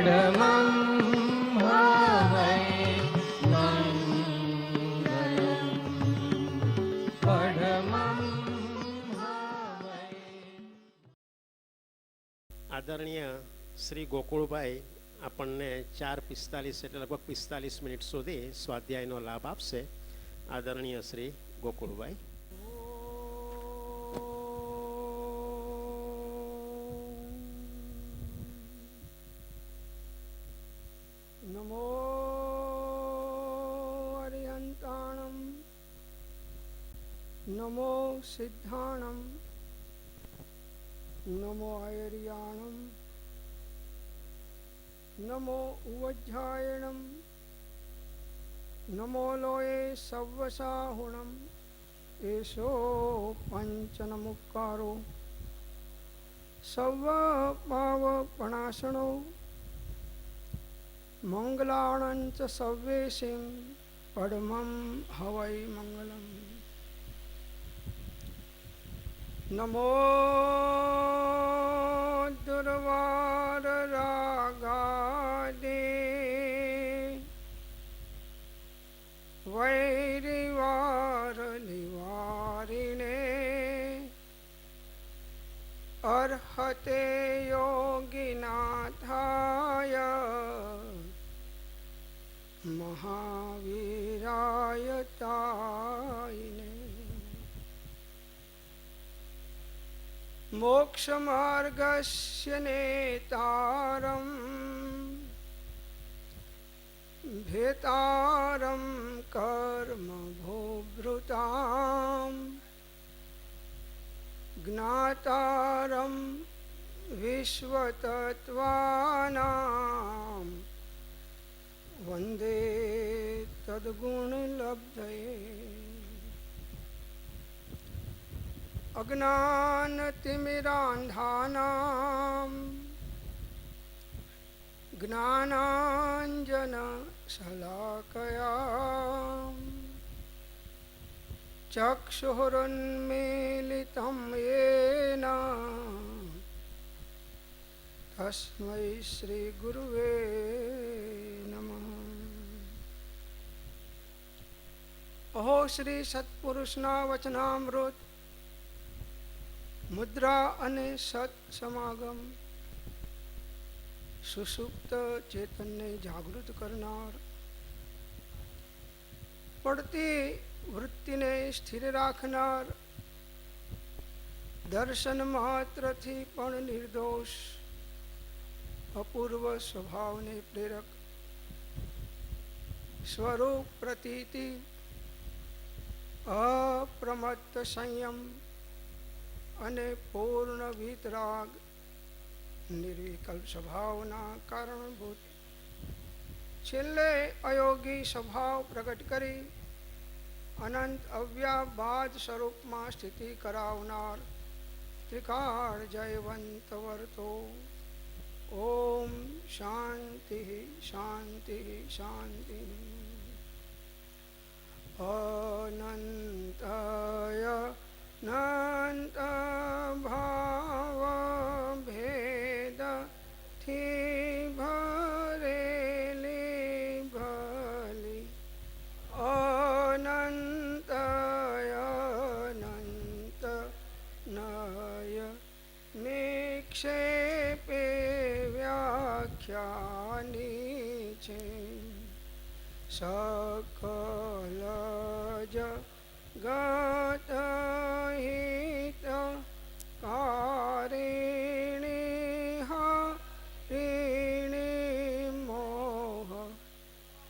આદરણીય શ્રી ગોકુળભાઈ આપણને 4:45 એટલે લગભગ 45 મિનિટ સુધી સ્વાધ્યાયનો લાભ આપશે. આદરણીય શ્રી ગોકુળભાઈ. નમો હરિહંતાણમ નમો સિદ્ધાણમ નમો આયર્યાણમ નમો ઉવજ્જાયણમ નમો લોયે સવ્વસાહુણમ એસો પંચનમુક્કારો સવ્વ પાવપણાસણો મંગલાણંચ સવ્વેસિં પડમં હવૈ મંગલમ. નમો દુર્વાર રાગાદે વૈરિવાર નિવારિણે અર્હતે યોગિનાથાય મહાવીરાય તાયને. મોક્ષ માર્ગસ્ય નેતારમ ભેતારમ કર્મ ભોભૃતામ જ્ઞાતારમ વિશ્વતત્વાનામ વંદે તદ્ગુણલબ્ધયે. અજ્ઞાનતિમિરાંધાનાં જ્ઞાનાંજનશલાકયા ચક્ષુરુન્મીલિतं યેન તસ્મૈ શ્રી ગુરુવે નમઃ. અહો શ્રી સત્પુરુષના વચનામૃત મુદ્રા અને સત સમાગમ સુષુપ્ત ચેતનને જાગૃત કરનાર, પડતી વૃત્તિને સ્થિર રાખનાર, દર્શન માત્રથી પણ નિર્દોષ અપૂર્વ સ્વભાવને પ્રેરક સ્વરૂપ પ્રતીતિ અપ્રમત્ત સંયમ અને પૂર્ણ વિતરાગ નિર્વિકલ્પ સ્વભાવના કારણભૂત છેલ્લે અયોગી સ્વભાવ પ્રગટ કરી અનંત અવ્યાબાદ સ્વરૂપમાં સ્થિતિ કરાવનાર ત્રિકાળ જયવંત વર્તો. ઓમ શાંતિ શાંતિ શાંતિ. અનંતય નંત ભાવ ભેદ થી ભરેલી ભલી અનંતય અનંત નય નિક્ષેપે વ્યાખ્યાની છે. સકલ જગત હિત કારિણી હરિણી મોહ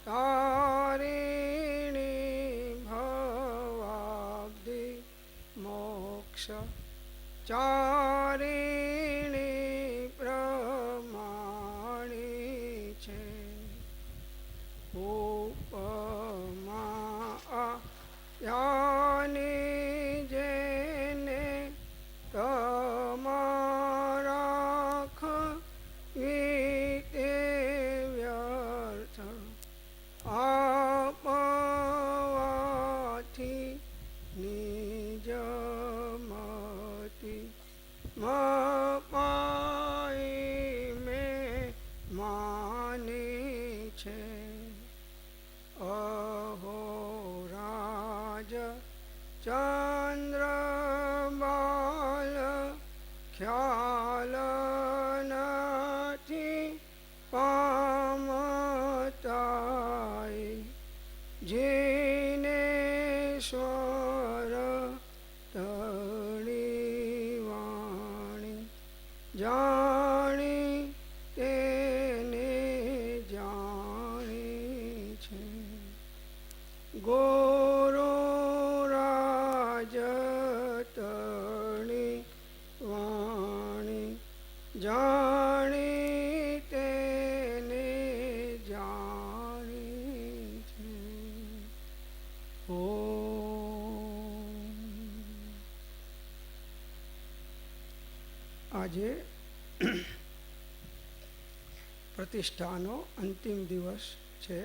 તારિણી ભવાબ્ધિ મોક્ષ ચારિણી પ્રમાણી છે. ઉપમા યાની જેને તમારાખ વીતે વ્યર્થ આપવાથી નિજ મતિ ચંદ્રબાલ ખ્યાલ નથી પામતાય જેને સ્વર તળી વાણી જાણી તેને જાણી છે ગોરો રાજ તળી વાણી જાણી તેને જાણી છે આજે પ્રતિષ્ઠાનો અંતિમ દિવસ છે.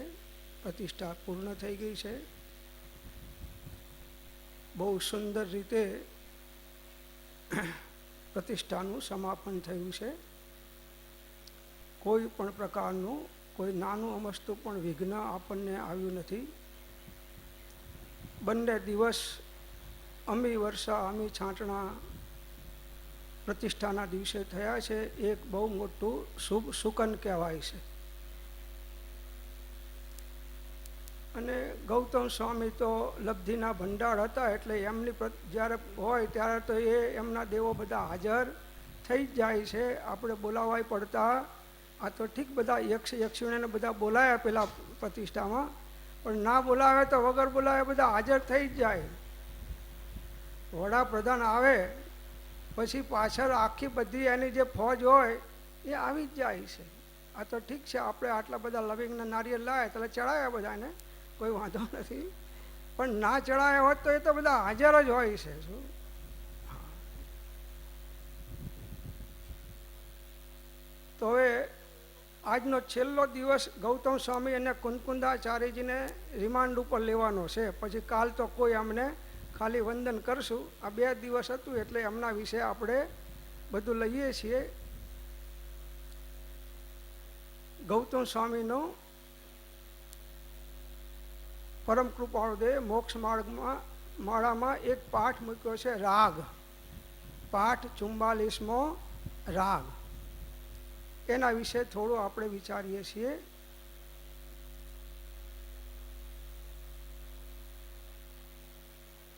પ્રતિષ્ઠા પૂર્ણ થઈ ગઈ છે. બહુ સુંદર રીતે પ્રતિષ્ઠાનું સમાપન થયું છે. કોઈ પણ પ્રકારનું કોઈ નાનું અમસ્તું પણ વિઘ્ન આપણને આવ્યું નથી. બંને દિવસ અમી વર્ષા અમી છાંટણા પ્રતિષ્ઠાના દિવસે થયા છે. એક બહુ મોટું શુભ સુકન કહેવાય છે. અને ગૌતમ સ્વામી તો લબ્ધિના ભંડાર હતા એટલે એમની જ્યારે હોય ત્યારે તો એમના દેવો બધા હાજર થઈ જ જાય છે. આપણે બોલાવાય પડતા. આ તો ઠીક બધા યક્ષીણીને બધા બોલાયા પેલા પ્રતિષ્ઠામાં, પણ ના બોલાવે તો વગર બોલાવે બધા હાજર થઈ જ જાય. વડાપ્રધાન આવે પછી પાછળ આખી બધી એની જે ફોજ હોય એ આવી જ જાય છે. આ તો ઠીક છે, આપણે આટલા બધા લવિંગના નારિયેળ લાવે એટલે ચડાવ્યા બધાને, કોઈ વાંધો નથી. પણ ના ચડાવ્યા હોત તો એ તો બધા હાજર જ હોય છે. શું તો હવે આજનો છેલ્લો દિવસ ગૌતમ સ્વામી અને કુંદકુંદાચાર્યજીને રિમાન્ડ ઉપર લેવાનો છે. પછી કાલ તો કોઈ અમને ખાલી વંદન કરશું. આ 2 દિવસ હતું એટલે એમના વિશે આપણે બધું લઈએ છીએ. ગૌતમ સ્વામીનો પરમ કૃપાળુદેવ મોક્ષ માળામાં એક પાઠ મૂક્યો છે, રાગ. પાઠ 44મો રાગ. એના વિશે થોડું આપણે વિચારીએ છીએ.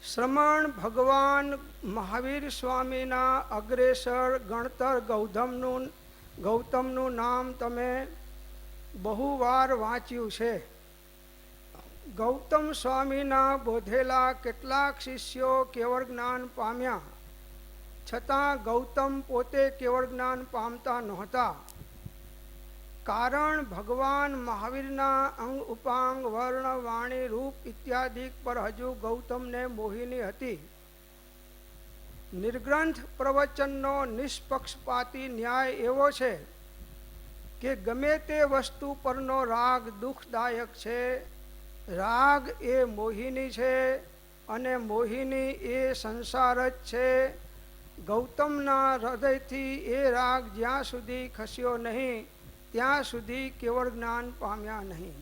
શ્રમણ ભગવાન મહાવીર સ્વામીના અગ્રેસર ગણતર ગૌતમનું નામ તમે બહુ વાર વાંચ્યું છે. ગૌતમ સ્વામીના બોધેલા કેટલાક શિષ્યો કેવળ જ્ઞાન પામ્યા, છતાં ગૌતમ પોતે કેવળ જ્ઞાન પામતા નહોતા. કારણ ભગવાન મહાવીરના અંગ ઉપાંગ વર્ણ વાણી રૂપ ઇત્યાદિ પર હજુ ગૌતમને મોહિની હતી. નિર્ગ્રંથ પ્રવચનનો નિષ્પક્ષપાતી ન્યાય એવો છે કે ગમે તે વસ્તુ પરનો રાગ દુઃખદાયક છે. રાગ એ મોહિની છે અને મોહિની એ સંસાર જ છે. ગૌતમના હૃદયથી એ રાગ જ્યાં સુધી ખસ્યો નહીં ત્યાં સુધી કેવળ જ્ઞાન પામ્યા નહીં.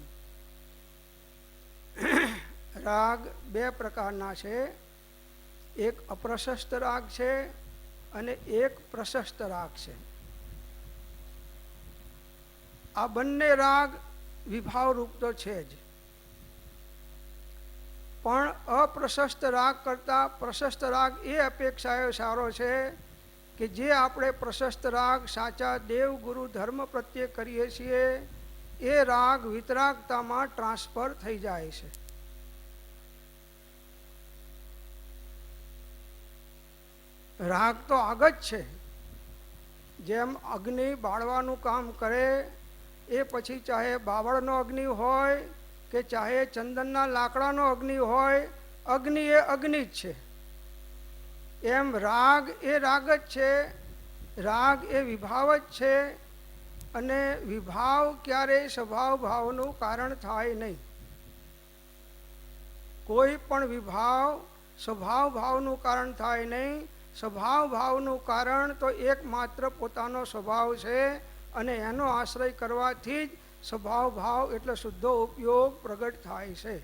રાગ 2 પ્રકારના છે. એક અપ્રશસ્ત રાગ છે અને એક પ્રશસ્ત રાગ છે. આ બંને રાગ વિભાવરૂપ તો છે જ, પણ અપ્રશસ્ત રાગ કરતાં પ્રશસ્ત રાગ એ અપેક્ષાએ સારો છે કે જે આપણે પ્રશસ્ત રાગ સાચા દેવ ગુરુ ધર્મ પ્રત્યે કરીએ છીએ એ રાગ વિતરાગતામાં ટ્રાન્સફર થઈ જાય છે. રાગ તો આગળ જ છે. જેમ અગ્નિ બાળવાનું કામ કરે એ પછી ચાહે બાવળનો અગ્નિ હોય કે ચાહે ચંદનના લાકડાનો અગ્નિ હોય, અગ્નિ એ અગ્નિ જ છે. એમ રાગ એ રાગ જ છે. રાગ એ વિભાવ જ છે અને વિભાવ ક્યારેય સ્વભાવ ભાવનું કારણ થાય નહીં. કોઈ પણ વિભાવ સ્વભાવ ભાવનું કારણ થાય નહીં. સ્વભાવ ભાવનું કારણ તો એકમાત્ર પોતાનો સ્વભાવ છે અને એનો આશ્રય કરવાથી જ સ્વભાવ ભાવ એટલે શુદ્ધો ઉપયોગ પ્રગટ થાય છે.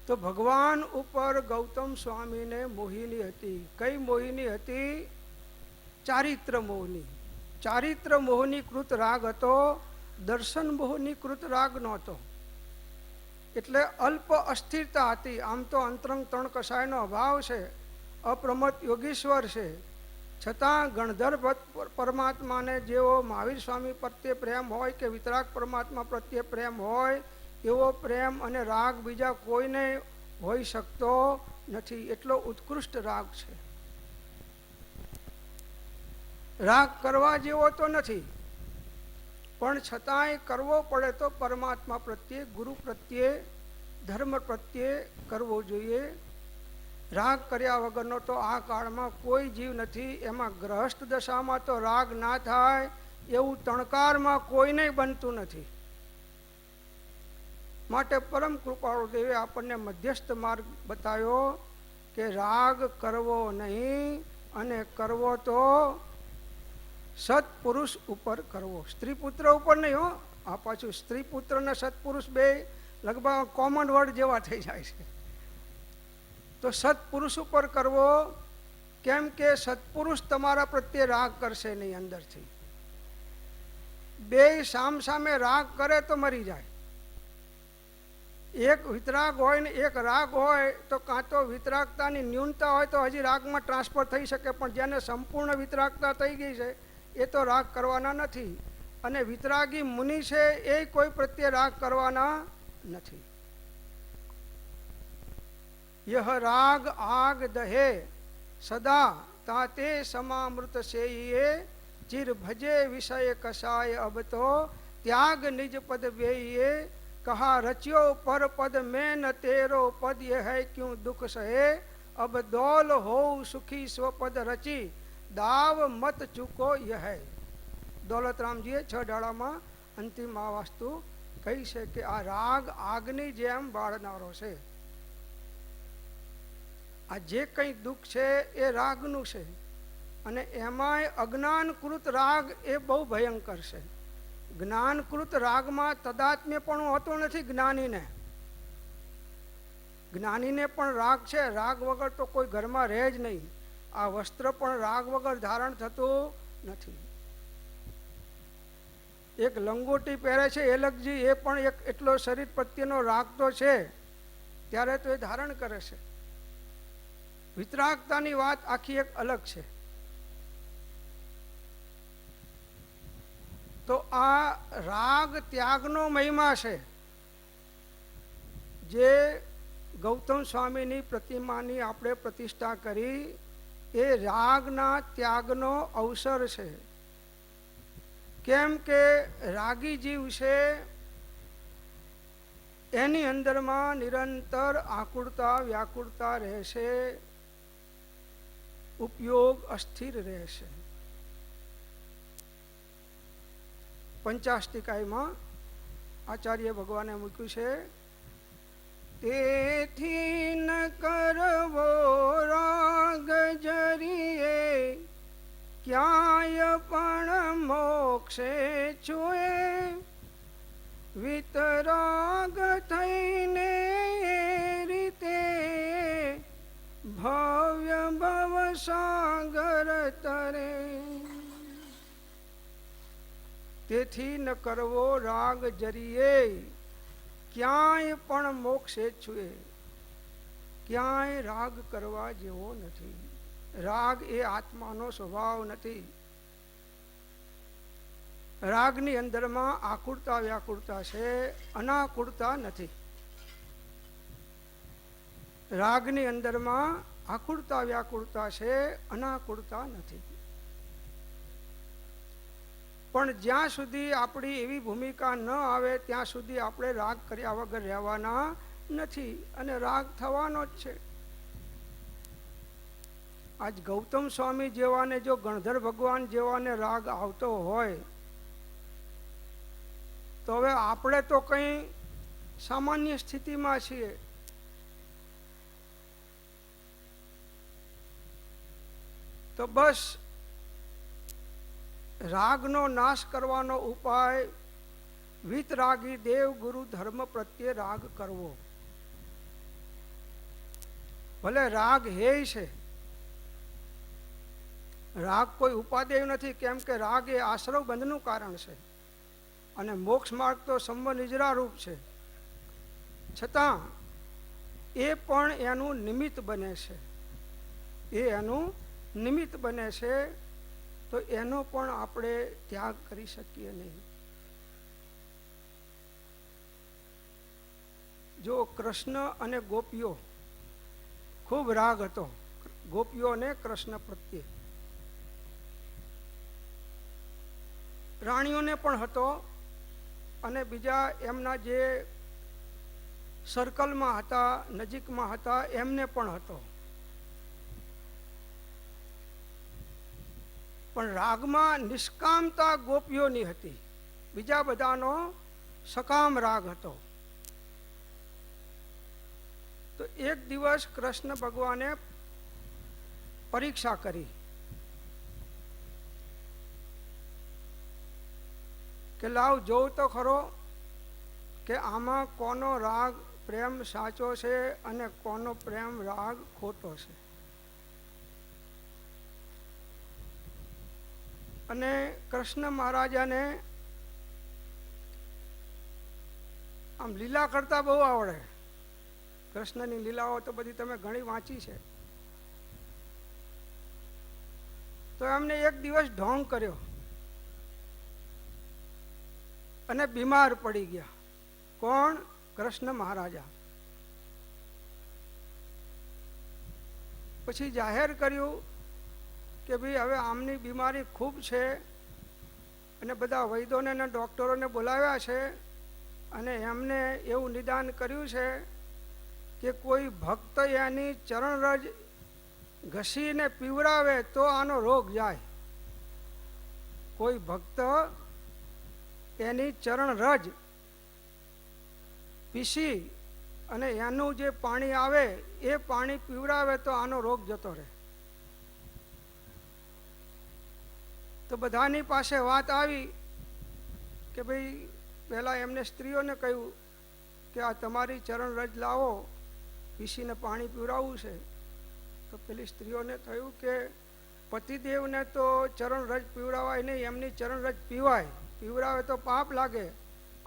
તો ભગવાન ઉપર ગૌતમ સ્વામીને મોહિની હતી. કઈ મોહિની હતી? ચારિત્ર મોહની. ચારિત્ર મોહની કૃત રાગ હતો, દર્શન મોહની કૃત રાગ નહોતો. એટલે અલ્પ અસ્થિરતા હતી. આમ તો અંતરંગ ત્રણ કસાયનો અભાવ છે, અપ્રમત યોગીશ્વર છે, છતાં ગણધર પરમાત્માને જેવો મહાવીર સ્વામી પ્રત્યે પ્રેમ હોય કે વિતરાગ પરમાત્મા પ્રત્યે પ્રેમ હોય એવો પ્રેમ અને રાગ બીજા કોઈને હોઈ શકતો નથી. એટલો ઉત્કૃષ્ટ રાગ છે. રાગ કરવા જેવો તો નથી, પણ છતાંય કરવો પડે તો પરમાત્મા પ્રત્યે, ગુરુ પ્રત્યે, ધર્મ પ્રત્યે કરવો જોઈએ. રાગ કર્યા વગરનો તો આ કાળમાં કોઈ જીવ નથી. એમાં ગ્રહસ્થ દશામાં તો રાગ ના થાય એવું તણકારમાં કોઈને બનતું નથી. માટે પરમ કૃપાળુ દેવે આપણને મધ્યસ્થ માર્ગ બતાવ્યો કે રાગ કરવો નહીં, અને કરવો તો સત્પુરુષ ઉપર કરવો, સ્ત્રી પુત્ર ઉપર નહીં હો. આ પાછું સ્ત્રી પુત્ર ને સત્પુરુષ બે લગભગ કોમન વર્ડ જેવા થઈ જાય છે. તો સત્પુરુષ ઉપર કરવો, કેમ કે સત્પુરુષ તમારા પ્રત્યે રાગ કરશે નહીં અંદરથી. બે સામ સામે રાગ કરે તો મરી જાય. એક વિતરાગ હોય ને એક રાગ હોય તો કાં તો વિતરાગતાની ન્યૂનતા હોય તો હજી રાગમાં ટ્રાન્સફર થઈ શકે, પણ જેને સંપૂર્ણ વિતરાગતા થઈ ગઈ છે એ તો રાગ કરવાના નથી. અને વિતરાગી મુનિ છે એ કોઈ પ્રત્યે રાગ કરવાના નથી. યહ રાગ આગ દહે સદા તાતે સમામૃત સેયે ચિર ભજે વિષય કસાય અબ તો ત્યાગ નિજ પદ બેયે कहा रचियो पर पद में न तेरो पद ये है क्यों दुख सहे अब दौल हो सुखी स्वपद रची दाव मत चूको यह है. દોલતરામજીએ 6 ડાળામાં અંતિમ આ વાસ્તુ કહી છે કે આ રાગ આગની જેમ બાળનારો છે. આ જે કંઈ દુઃખ છે એ રાગનું છે, અને એમાંય અજ્ઞાનકૃત રાગ એ બહુ ભયંકર છે. જ્ઞાનકૃત રાગમાં તદાત્મ્ય પણ હોતો નથી. જ્ઞાનીને પણ રાગ છે. રાગ વગર તો કોઈ ઘરમાં રહે જ નહીં. આ વસ્ત્ર પણ રાગ વગર ધારણ થતું નથી. એક લંગોટી પહેરે છે એલકજી, એ પણ એક એટલો શરીર પ્રત્યેનો રાગ તો છે, ત્યારે તો એ ધારણ કરે છે. વિતરાગતાની વાત આખી એક અલગ છે. તો આ રાગ ત્યાગનો મહિમા છે, જે ગૌતમ સ્વામીની પ્રતિમાની આપણે પ્રતિષ્ઠા કરી એ રાગના ત્યાગનો અવસર છે. કેમ કે રાગી જીવ છે એની અંદરમાં નિરંતર આકુળતા વ્યાકુળતા રહેશે, ઉપયોગ અસ્થિર રહેશે. પંચાષ્ટિકાયમાં આચાર્ય ભગવાને મૂક્યું છે, તેથી ન કરવો રાગ જરીએ ક્યાંય પણ મોક્ષે છુએ વિતરાગ થઈને રીતે ભવ્ય ભવ સાગર તરે. તેથી ન કરવો રાગ જરીએ ક્યાંય પણ મોક્ષે છુએ. ક્યાંય રાગ કરવા જેવો નથી. રાગ એ આત્માનો સ્વભાવ નથી. રાગની અંદરમાં આકુળતા વ્યાકુળતા છે, અનાકુળતા નથી. રાગની અંદરમાં આકુળતા વ્યાકુળતા છે, અનાકુળતા નથી. પણ જ્યાં સુધી આપણી એવી ભૂમિકા ન આવે ત્યાં સુધી આપણે રાગ કર્યા વગર રહેવાના નથી, અને રાગ થવાનો જ છે. આજ ગૌતમ સ્વામી જેવાને જો ગણધર ભગવાન જેવાને રાગ આવતો હોય તો હવે આપણે તો કંઈ સામાન્ય સ્થિતિમાં છીએ. તો બસ રાગનો નાશ કરવાનો ઉપાય વિતરાગી દેવ ગુરુ ધર્મ પ્રત્યે રાગ કરવો. ભલે રાગ હેય છે, રાગ કોઈ ઉપાદેય નથી, કેમ કે રાગ એ આશ્રવ બંધનું કારણ છે અને મોક્ષ માર્ગ તો સંવનિજરા રૂપ છે, છતાં એ પણ એનું નિમિત્ત બને છે. એ એનું નિમિત્ત બને છે, તો એનો પણ આપણે ત્યાગ કરી શકીએ નહીં. જો કૃષ્ણ અને ગોપીઓ ખૂબ રાગ હતો ગોપીઓને કૃષ્ણ પ્રત્યે, રાણીઓને પણ હતો અને બીજા એમના જે સર્કલમાં હતા, નજીકમાં હતા, એમને પણ હતો. પણ રાગમાં નિષ્કામતા ગોપીઓની હતી, બીજા બધાનો સકામ રાગ હતો. તો એક દિવસ કૃષ્ણ ભગવાને પરીક્ષા કરી કે લાવ જોઉં તો ખરો કે આમાં કોનો રાગ પ્રેમ સાચો છે અને કોનો પ્રેમ રાગ ખોટો છે. અને કૃષ્ણ મહારાજાને આમ લીલા કરતા બહુ આવડે. કૃષ્ણની લીલાઓ તો બધી તમે ઘણી વાંચી છે. તો એમને એક દિવસ ઢોંગ કર્યો અને બીમાર પડી ગયા. કોણ? કૃષ્ણ મહારાજા. પછી જાહેર કર્યું કે ભાઈ હવે આમની બીમારી ખૂબ છે અને બધા વૈદોને અને ડૉક્ટરોને બોલાવ્યા છે અને એમને એવું નિદાન કર્યું છે કે કોઈ ભક્ત એની ચરણરજ ઘસીને પીવડાવે તો આનો રોગ જાય. કોઈ ભક્ત એની ચરણરજ પીસી અને એનું જે પાણી આવે એ પાણી પીવડાવે તો આનો રોગ જતો રહે. તો બધાની પાસે વાત આવી કે ભાઈ પહેલાં એમને સ્ત્રીઓને કહ્યું કે આ તમારી ચરણરજ લાવો, પીસીને પાણી પીવડાવવું છે. તો પેલી સ્ત્રીઓને થયું કે પતિદેવને તો ચરણરજ પીવડાવાય નહીં, એમની ચરણરજ પીવાય, પીવડાવે તો પાપ લાગે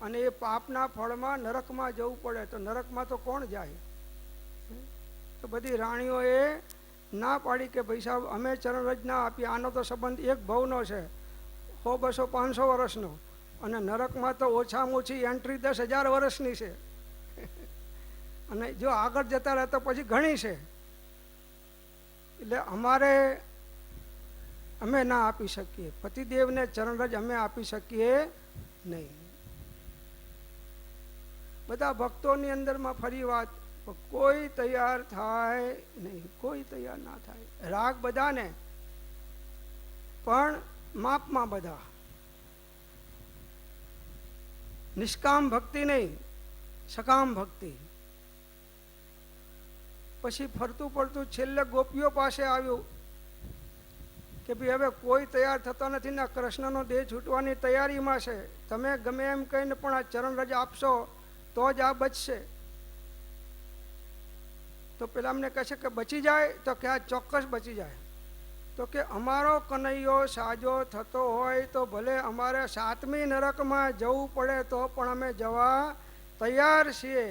અને એ પાપના ફળમાં નરકમાં જવું પડે. તો નરકમાં તો કોણ જાય? તો બધી રાણીઓએ ના પાડી કે ભાઈ સાહેબ અમે ચરણરજ ના આપીએ, આનો તો સંબંધ એક ભવનો છે, 100, 200, 500 વર્ષનો, અને નરકમાં તો ઓછામાં ઓછી એન્ટ્રી 10,000 વર્ષની છે અને જો આગળ જતા રહે તો પછી ઘણી છે. એટલે અમે ના આપી શકીએ, પતિદેવને ચરણરજ અમે આપી શકીએ નહીં. બધા ભક્તોની અંદરમાં ફરી વાત, કોઈ તૈયાર થાય નહીં, કોઈ તૈયાર ના થાય. રાગ બધાને, પણ માપમાં બધા. નિષ્કામ ભક્તિ નહીં, સકામ ભક્તિ. પછી ફરતું પડતું છેલ્લે ગોપીઓ પાસે આવ્યું કે ભાઈ હવે કોઈ તૈયાર થતો નથી ને કૃષ્ણનો દેહ છૂટવાની તૈયારીમાં છે, તમે ગમે એમ કહીને પણ આ ચરણરજ આપશો તો જ આ બચશે. તો પેલા અમને કહે છે કે બચી જાય? તો કે આ ચોક્કસ બચી જાય. તો કે અમારો કનૈયો સાજો થતો હોય તો ભલે અમારે 7મી નરકમાં જવું પડે તો પણ અમે જવા તૈયાર છીએ.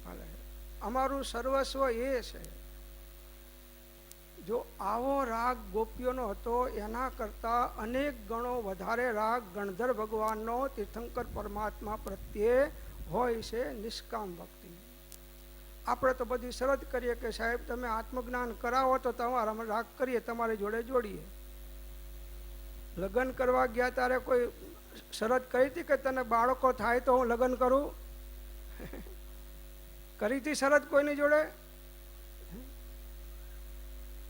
ભલે અમારું સર્વસ્વ એ છે. જો આવો રાગ ગોપીઓનો હતો એના કરતાં અનેક ગણો વધારે રાગ ગણધર ભગવાનનો, તીર્થંકર પરમાત્મા પ્રત્યે હોય છે, નિષ્કામ ભક્તિ. આપણે તો બધી શરત કરીએ કે સાહેબ તમે આત્મજ્ઞાન કરાવો તો તમારા રાગ કરીએ, તમારી જોડે જોડીએ. લગ્ન કરવા ગયા ત્યારે કોઈ શરત કરી હતી કે તને બાળકો થાય તો હું લગ્ન કરું? કરી હતી શરત કોઈની જોડે?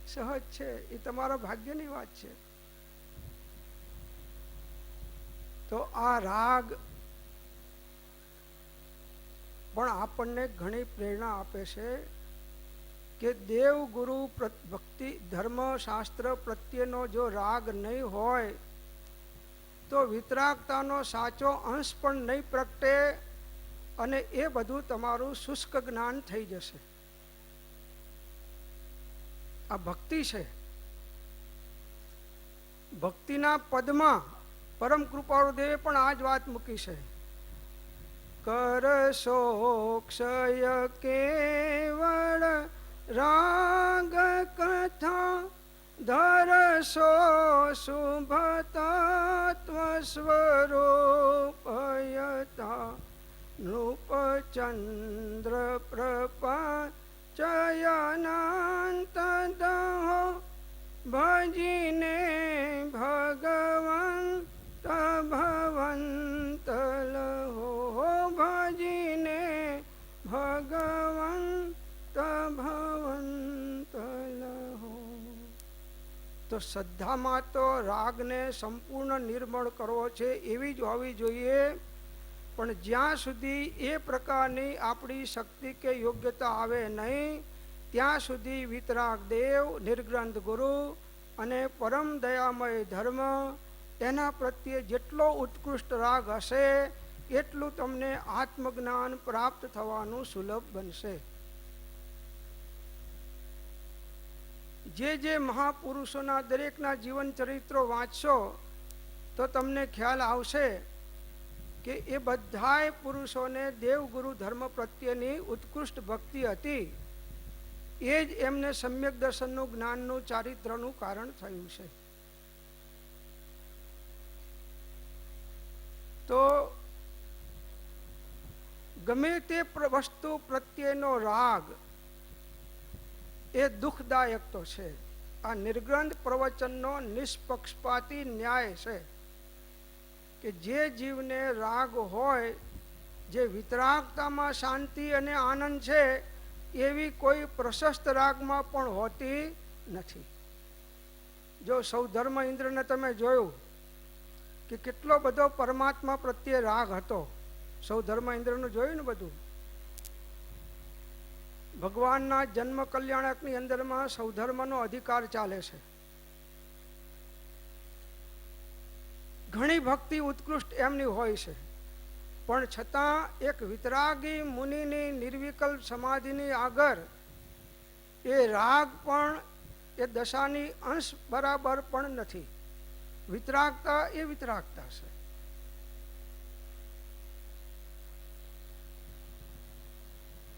સહજ છે, એ તમારા ભાગ્યની વાત છે. તો આ રાગ પણ આપણને ઘણી પ્રેરણા આપે છે કે દેવ ગુરુ ભક્તિ ધર્મ શાસ્ત્ર પ્રત્યેનો જો રાગ નહીં હોય તો વિતરાગતાનો સાચો અંશ પણ નહીં પ્રગટે અને એ બધું તમારું શુષ્ક જ્ઞાન થઈ જશે. આ ભક્તિ છે. ભક્તિના પદમાં પરમ કૃપાળુ દેવે પણ આ જ વાત મૂકી છે. કરશોક્ષય કેવળ રાગ કથા ધરશો શુભ તત્વ સ્વરૂપયતા નૃપચંદ્ર પ્રપા ચયનાંત દહો ભજીને ભગવંત ભવંત લહો ભજીને ભગવંત ભવંત લહો. તો શ્રદ્ધામાં તો રાગને સંપૂર્ણ નિર્મળ કરવો છે એવી જ હોવી જોઈએ, પણ જ્યાં સુધી એ પ્રકારની આપણી શક્તિ કે યોગ્યતા આવે નહીં ત્યાં સુધી વિતરાગ દેવ, નિર્ગ્રંથ ગુરુ અને પરમ દયામય ધર્મ એના પ્રત્યે જેટલો ઉત્કૃષ્ટ રાગ હશે એટલું તમને આત્મજ્ઞાન પ્રાપ્ત થવાનું સુલભ બનશે. જે મહાપુરુષોના દરેકના જીવન ચરિત્રો વાંચશો તો તમને ખ્યાલ આવશે કે એ બધાય પુરુષોને દેવગુરુ ધર્મ પ્રત્યેની ઉત્કૃષ્ટ ભક્તિ હતી. એ જ એમને સમ્યક દર્શનનું જ્ઞાનનું ચારિત્રનું કારણ થયું છે. તો ગમે તે વસ્તુ પ્રત્યેનો રાગ એ દુઃખદાયક તો છે. આ નિર્ગ્રંથ પ્રવચનનો નિષ્પક્ષપાતી ન્યાય છે કે જે જીવને રાગ હોય, જે વિતરાગતામાં શાંતિ અને આનંદ છે, એવી કોઈ પ્રશસ્ત રાગમાં પણ હોતી નથી. જો સૌધર્મ ઇન્દ્રને તમે જોયું કે કેટલો બધો પરમાત્મા પ્રત્યે રાગ હતો. સૌધર્મ ઇન્દ્રનું જોયું ને બધું. ભગવાનના જન્મ કલ્યાણકની અંદરમાં સૌધર્મનો અધિકાર ચાલે છે. ઘણી ભક્તિ ઉત્કૃષ્ટ એમની હોય છે, પણ છતાં એક વિતરાગી મુનિની નિર્વિકલ્પ સમાધિની આગળ એ રાગ પણ એ દશાની અંશ બરાબર પણ નથી. વિતરાગતા એ વિતરાગતા છે.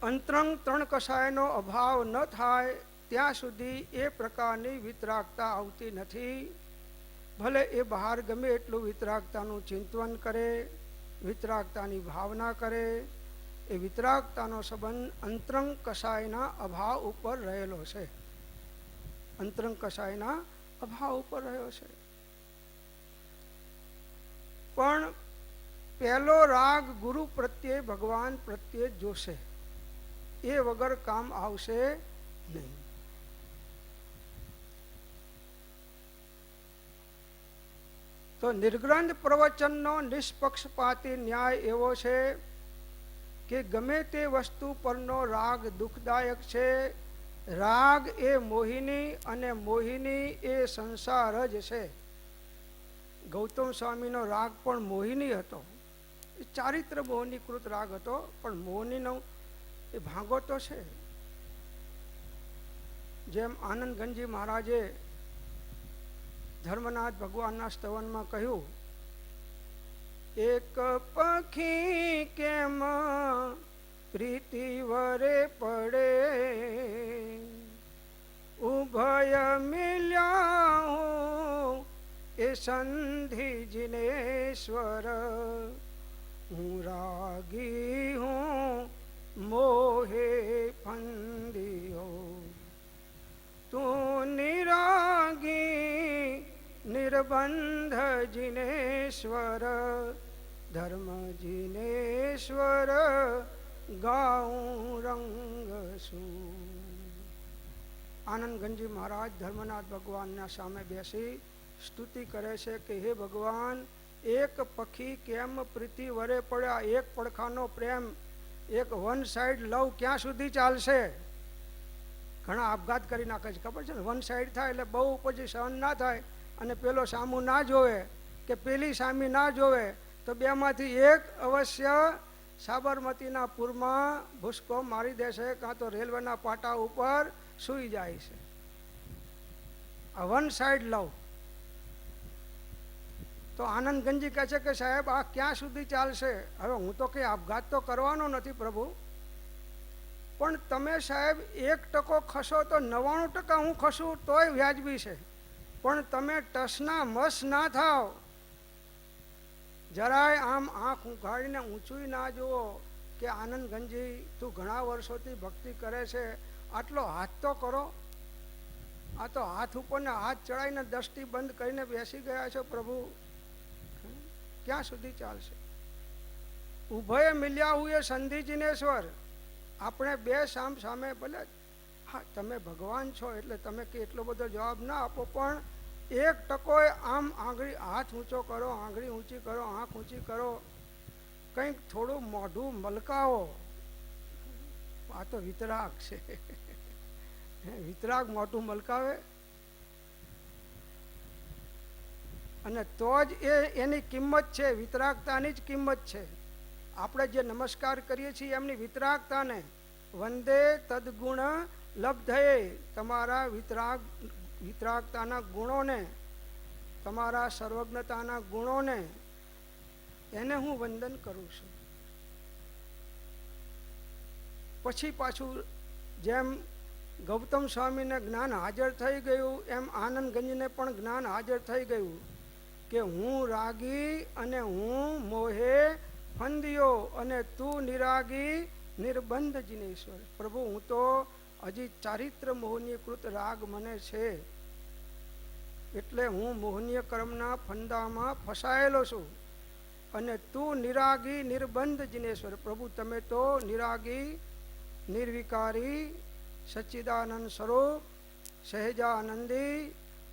અંતરંગ ત્રણ કષાયનો અભાવ ન થાય ત્યાં સુધી એ પ્રકારની વિતરાગતા આવતી નથી. ભલે એ બહાર ગમે એટલું વિતરાગતાનું ચિંતન કરે, વિતરાગતાની ભાવના કરે, એ વિતરાગતાનો સંબંધ અંતરંગ કષાયના અભાવ ઉપર રહેલો છે. અંતરંગ કષાયના અભાવ ઉપર રહ્યો છે. પણ પહેલો રાગ ગુરુ પ્રત્યે, ભગવાન પ્રત્યે જોશે. એ વગર કામ આવશે નહીં. તો નિર્ગ્રંથ પ્રવચનનો નિષ્પક્ષપાતી ન્યાય એવો છે કે ગમે તે વસ્તુ પરનો રાગ દુઃખદાયક છે. રાગ એ મોહિની અને મોહિની એ સંસાર જ છે. ગૌતમ સ્વામીનો રાગ પણ મોહિની હતો. એ ચારિત્ર મોહિનીકૃત રાગ હતો, પણ મોહિનીનો એ ભાંગો તો છે. જેમ આનંદ ગંજી મહારાજે ધર્મનાથ ભગવાનના સ્તવનમાં કહ્યું, એક પખી કેમ પ્રીતિ વરે પડે, ઉભય મિલ્યા હું એ સંધિ જિનેશ્વર, હું રાગી હું મોહે ફંદિયો, તું નિરાગી નિર્બંધ જિનેશ્વર, ધર્મ જિનેશ્વર ગાઉં રંગ શું. આનંદ ગંજી મહારાજ ધર્મનાથ ભગવાનના સામે બેસી સ્તુતિ કરે છે કે હે ભગવાન, એક પખી કેમ પ્રીતિ વરે પડ્યા. એક પડખાનો પ્રેમ, એક વન સાઈડ લવ ક્યાં સુધી ચાલશે? ઘણા આપઘાત કરી નાખે છે, ખબર છે ને? વન સાઈડ થાય એટલે બહુ પછી સહન ના થાય અને પેલો સામું ના જોવે કે પેલી સામી ના જોવે, તો બેમાંથી એક અવશ્ય સાબરમતીના પૂરમાં ભૂસકો મારી દેશે, કાં તો રેલવેના પાટા ઉપર સૂઈ જાય છે. વન સાઈડ લવ. તો આનંદ ગંજી કહે છે કે સાહેબ આ ક્યાં સુધી ચાલશે? હવે હું તો કંઈ આપઘાત તો કરવાનો નથી પ્રભુ, પણ તમે સાહેબ 1% ખસો તો 99% હું ખસું તોય વ્યાજબી છે, પણ તમે ટસના મસ ના થાવ, જરાય આમ આંખ ઉઘાડીને ઊંચું ના જુઓ કે આનંદ ગંજી તું ઘણા વર્ષોથી ભક્તિ કરે છે, આટલો હાથ તો કરો. આ તો હાથ ઉપરને હાથ ચડાવીને દષ્ટિ બંધ કરીને બેસી ગયા છો પ્રભુ, ક્યાં સુધી ચાલશે? ઉભયે મિલ્યા હુએ સંધિ જિનેશ્વર. આપણે બે સામ સામે ભલે હા તમે ભગવાન છો એટલે તમે કે એટલો બધો જવાબ ના આપો, પણ 1% આમ આંગળી હાથ ઊંચો કરો, આંગળી ઊંચી કરો, આંખ ઊંચી કરો, કંઈક થોડું મોઢું મલકાવો. આ તો વિતરાગ છે. વિતરાગ મોઢું મલકાવે અને તો જ એની કિંમત છે, વિતરાગતાની જ કિંમત છે. આપણે જે નમસ્કાર કરીએ છીએ એમની વિતરાગતાને, વંદે તદગુણ લબ્ધયે, તમારા વિતરાગતાના ગુણોને, તમારા સર્વજ્ઞતાના ગુણોને, એને હું વંદન કરું છું. પછી પાછું જેમ ગૌતમ સ્વામીને જ્ઞાન હાજર થઈ ગયું એમ આનંદ ગંજને પણ જ્ઞાન હાજર થઈ ગયું કે હું રાગી અને હું મોહે ફંદ્યો અને તું નિરાગી નિર્બંધ જિનેશ્વર. પ્રભુ હું તો હજી ચારિત્ર મોહનીયકૃત રાગ મને છે, એટલે હું મોહનીય કર્મના ફંદામાં ફસાયેલો છું, અને તું નિરાગી નિર્બંધ જિનેશ્વર. પ્રભુ તમે તો નિરાગી નિર્વિકારી સચ્ચિદાનંદ સ્વરૂપ, સહેજાનંદી,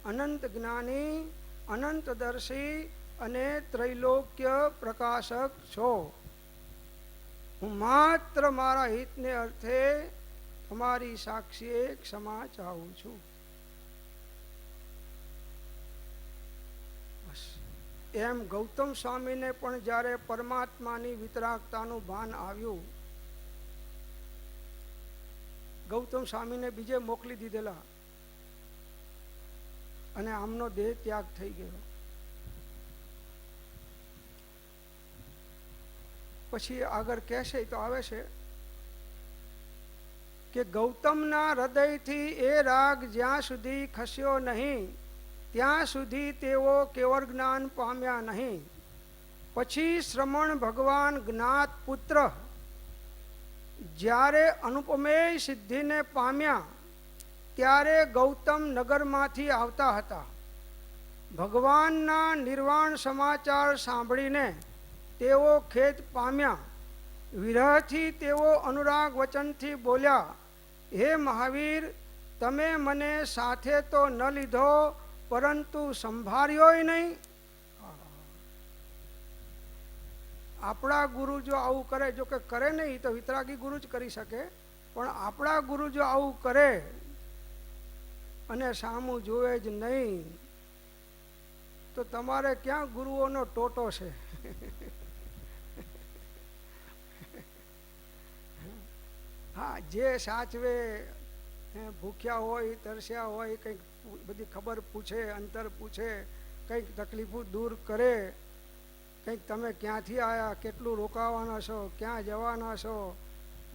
અનંત જ્ઞાની, અનંતદર્શી અને ત્રૈલોક્ય પ્રકાશક છો. હું માત્ર મારા હિતને અર્થે તમારી સાક્ષીએ ક્ષમા ચાહું છું. બસ એમ ગૌતમ સ્વામીને પણ જ્યારે પરમાત્માની વિતરાગતાનું ભાન આવ્યું, ગૌતમ સ્વામીને બીજે મોકલી દીધેલા અને આમનો દેહ ત્યાગ થઈ ગયો. પછી આગળ કહેશે તો આવે છે કે ગૌતમના હૃદયથી એ રાગ જ્યાં સુધી ખસ્યો નહીં ત્યાં સુધી તેઓ કેવળ જ્ઞાન પામ્યા નહીં. પછી શ્રમણ ભગવાન જ્ઞાત પુત્ર જ્યારે અનુપમેય સિદ્ધિને પામ્યા ત્યારે ગૌતમ નગરમાંથી આવતા હતા. ભગવાનના નિર્વાણ સમાચાર સાંભળીને તેઓ ખેદ પામ્યા. વિરહથી તેઓ અનુરાગ વચનથી બોલ્યા, હે મહાવીર, તમે મને સાથે તો ન લીધો પરંતુ સંભાળ્યોય નહીં. આપણા ગુરુ જો આવું કરે, જો કે કરે નહીં તો વિતરાગી ગુરુ જ કરી શકે, પણ આપણા ગુરુ જો આવું કરે અને સામું જોવે જ નહીં તો તમારે ક્યાં ગુરુઓનો ટોટો છે. હા, જે સાચવે, ભૂખ્યા હોય, તરસ્યા હોય, કંઈક બધી ખબર પૂછે, અંતર પૂછે, કંઈક તકલીફો દૂર કરે, કંઈક તમે ક્યાંથી આવ્યા, કેટલું રોકાવાના છો, ક્યાં જવાના છો,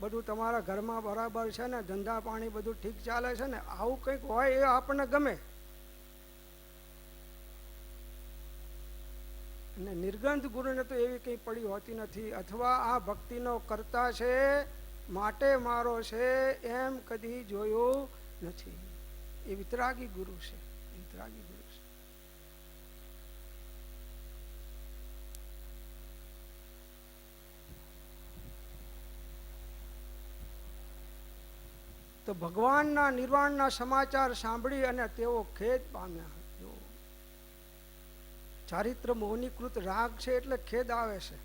બધું તમારા ઘરમાં બરાબર છે ને, ધંધા પાણી બધું ઠીક ચાલે છે ને, આવું કંઈક હોય એ આપણને ગમે. અને નિર્ગંધ ગુરુને તો એવી કંઈ પડી હોતી નથી, અથવા આ ભક્તિનો કરતા છે માટે મારો છે એમ કદી જોયું નથી. એ વિતરાગી ગુરુ છે, વિતરાગી ગુરુ છે. તો ભગવાનના નિર્વાણના સમાચાર સાંભળી અને તેઓ ખેદ પામ્યા. ચારિત્ર મોહનીકૃત રાગ છે એટલે ખેદ આવે છે.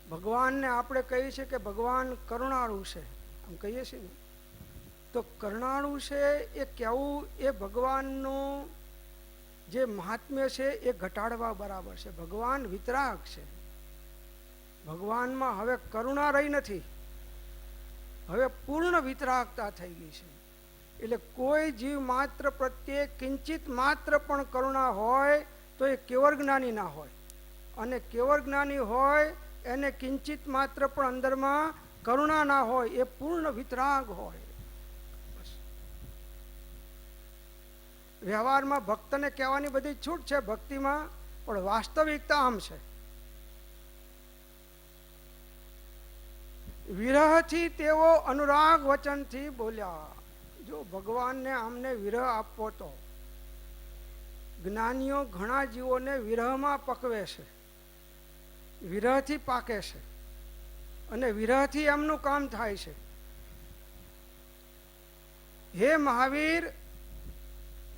ભગવાનને આપણે કહીએ છીએ કે ભગવાન કરુણાળુ છે, આમ કહીએ છીએ ને, તો કરુણાળુ છે એ કહેવું એ ભગવાનનું જે મહાત્મ્ય છે એ ઘટાડવા બરાબર છે. ભગવાન વિતરાગ છે, ભગવાનમાં હવે કરુણા રહી નથી, હવે પૂર્ણ વિતરાગતા થઈ ગઈ છે. એટલે કોઈ જીવ માત્ર પ્રત્યે કિંચિત માત્ર પણ કરુણા હોય તો એ કેવળ જ્ઞાની ના હોય, અને કેવળ જ્ઞાની હોય એને કિંચિત માત્ર પણ અંદરમાં કરુણા ના હોય, એ પૂર્ણ વિતરાગ હોય. વ્યવહારમાં ભક્તને કહેવાની બધી છૂટ છે ભક્તિમાં, પણ વાસ્તવિકતા આમ છે. વિરહથી તેઓ અનુરાગ વચનથી બોલ્યા. જો ભગવાનને આમને વિરહ આપવો તો, જ્ઞાનીઓ ઘણા જીવોને વિરહમાં પકવે છે, વિરહથી પાકે છે, અને વિરહથી એમનું કામ થાય છે. હે મહાવીર,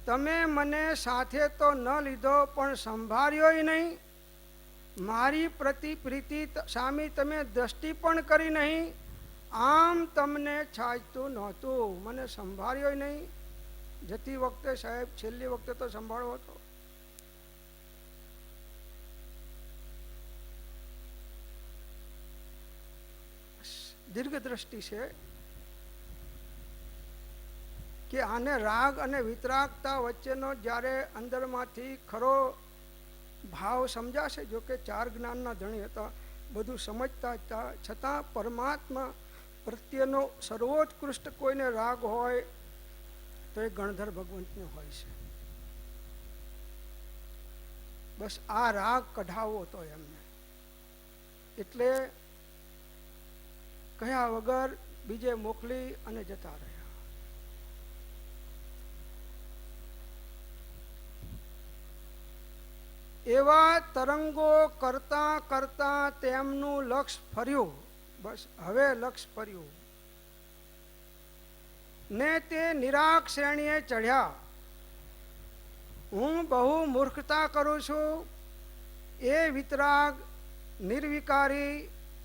તમે મને સાથે તો ન લીધો પણ સંભાળ્યોય નહીં, મારી પ્રતિ પ્રીતિ સામે તમે દ્રષ્ટિ પણ કરી નહીં, આમ તમને છાજતું નહોતું, મને સંભાળ્યો નહીં. જતી વખતે સાહેબ, છેલ્લી વખતે તો સંભાળવો હતો. દીર્ઘ દ્રષ્ટિ છે કે આને રાગ અને વિતરાગતા વચ્ચેનો જ્યારે અંદરમાંથી ખરો ભાવ સમજાશે. જો કે 4 જ્ઞાનના ધણી હતા, બધું સમજતા હતા, છતાં પરમાત્મા પ્રત્યેનો સર્વોત્કૃષ્ટ કોઈને રાગ હોય તો એ ગણધર ભગવંતને હોય છે. બસ આ રાગ કઢાવવો તો એમને, એટલે કહ્યા વગર બીજે મોકલી અને જતા રહ્યા. એવા તરંગો કરતા કરતા તેમનું લક્ષ ફર્યું. બસ હવે લક્ષ ફર્યું ને તે નિરાગ શ્રેણીએ ચઢ્યા. હું બહુ મૂર્ખતા કરું છું, એ વિતરાગ, નિર્વિકારી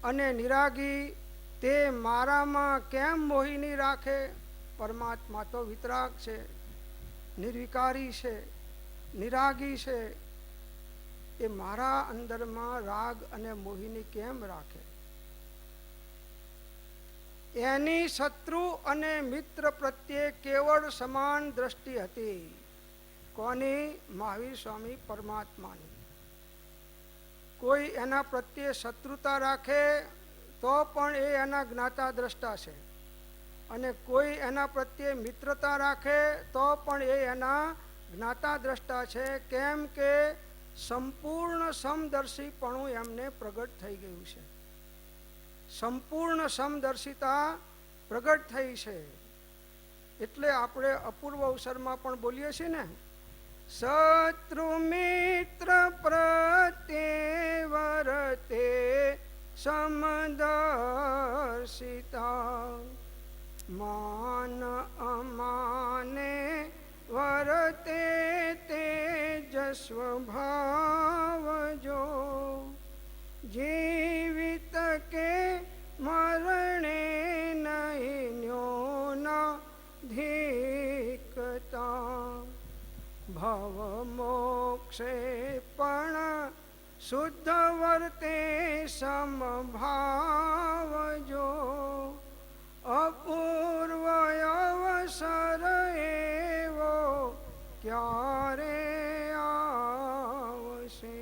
અને નિરાગી તે મારામાં કેમ મોહિની રાખે? પરમાત્મા તો વિતરાગ છે, નિર્વિકારી છે, નિરાગી છે, એ મારા અંદરમાં રાગ અને મોહિની કેમ રાખે? એની શત્રુ અને મિત્ર પ્રત્યે કેવળ સમાન દ્રષ્ટિ હતી. કોની? મહાવીર સ્વામી પરમાત્માની. કોઈ એના પ્રત્યે શત્રુતા રાખે તો પણ એ એના જ્ઞાતા દ્રષ્ટા છે, અને કોઈ એના પ્રત્યે મિત્રતા રાખે તો પણ એ એના જ્ઞાતા દ્રષ્ટા છે. કેમ કે સંપૂર્ણ સમદર્શીપણું એમને પ્રગટ થઈ ગયું છે, સંપૂર્ણ સમદર્શિતા પ્રગટ થઈ છે. એટલે આપણે અપૂર્વ અવસરમાં પણ બોલીએ છીએ ને, શત્રુ મિત્ર પ્રત્યે વર્તે સમદર્શિતા, માન અમાને વર્તે તેજસ્વ ભાવ જો, જીવિત કે મરણે નહીં ન્યોના ધીકતા, ભવ મોક્ષે પણ શુદ્ધ વર્તે સમભાવ જો, અપૂર્વ અવસર એવો ક્યારે આવશે?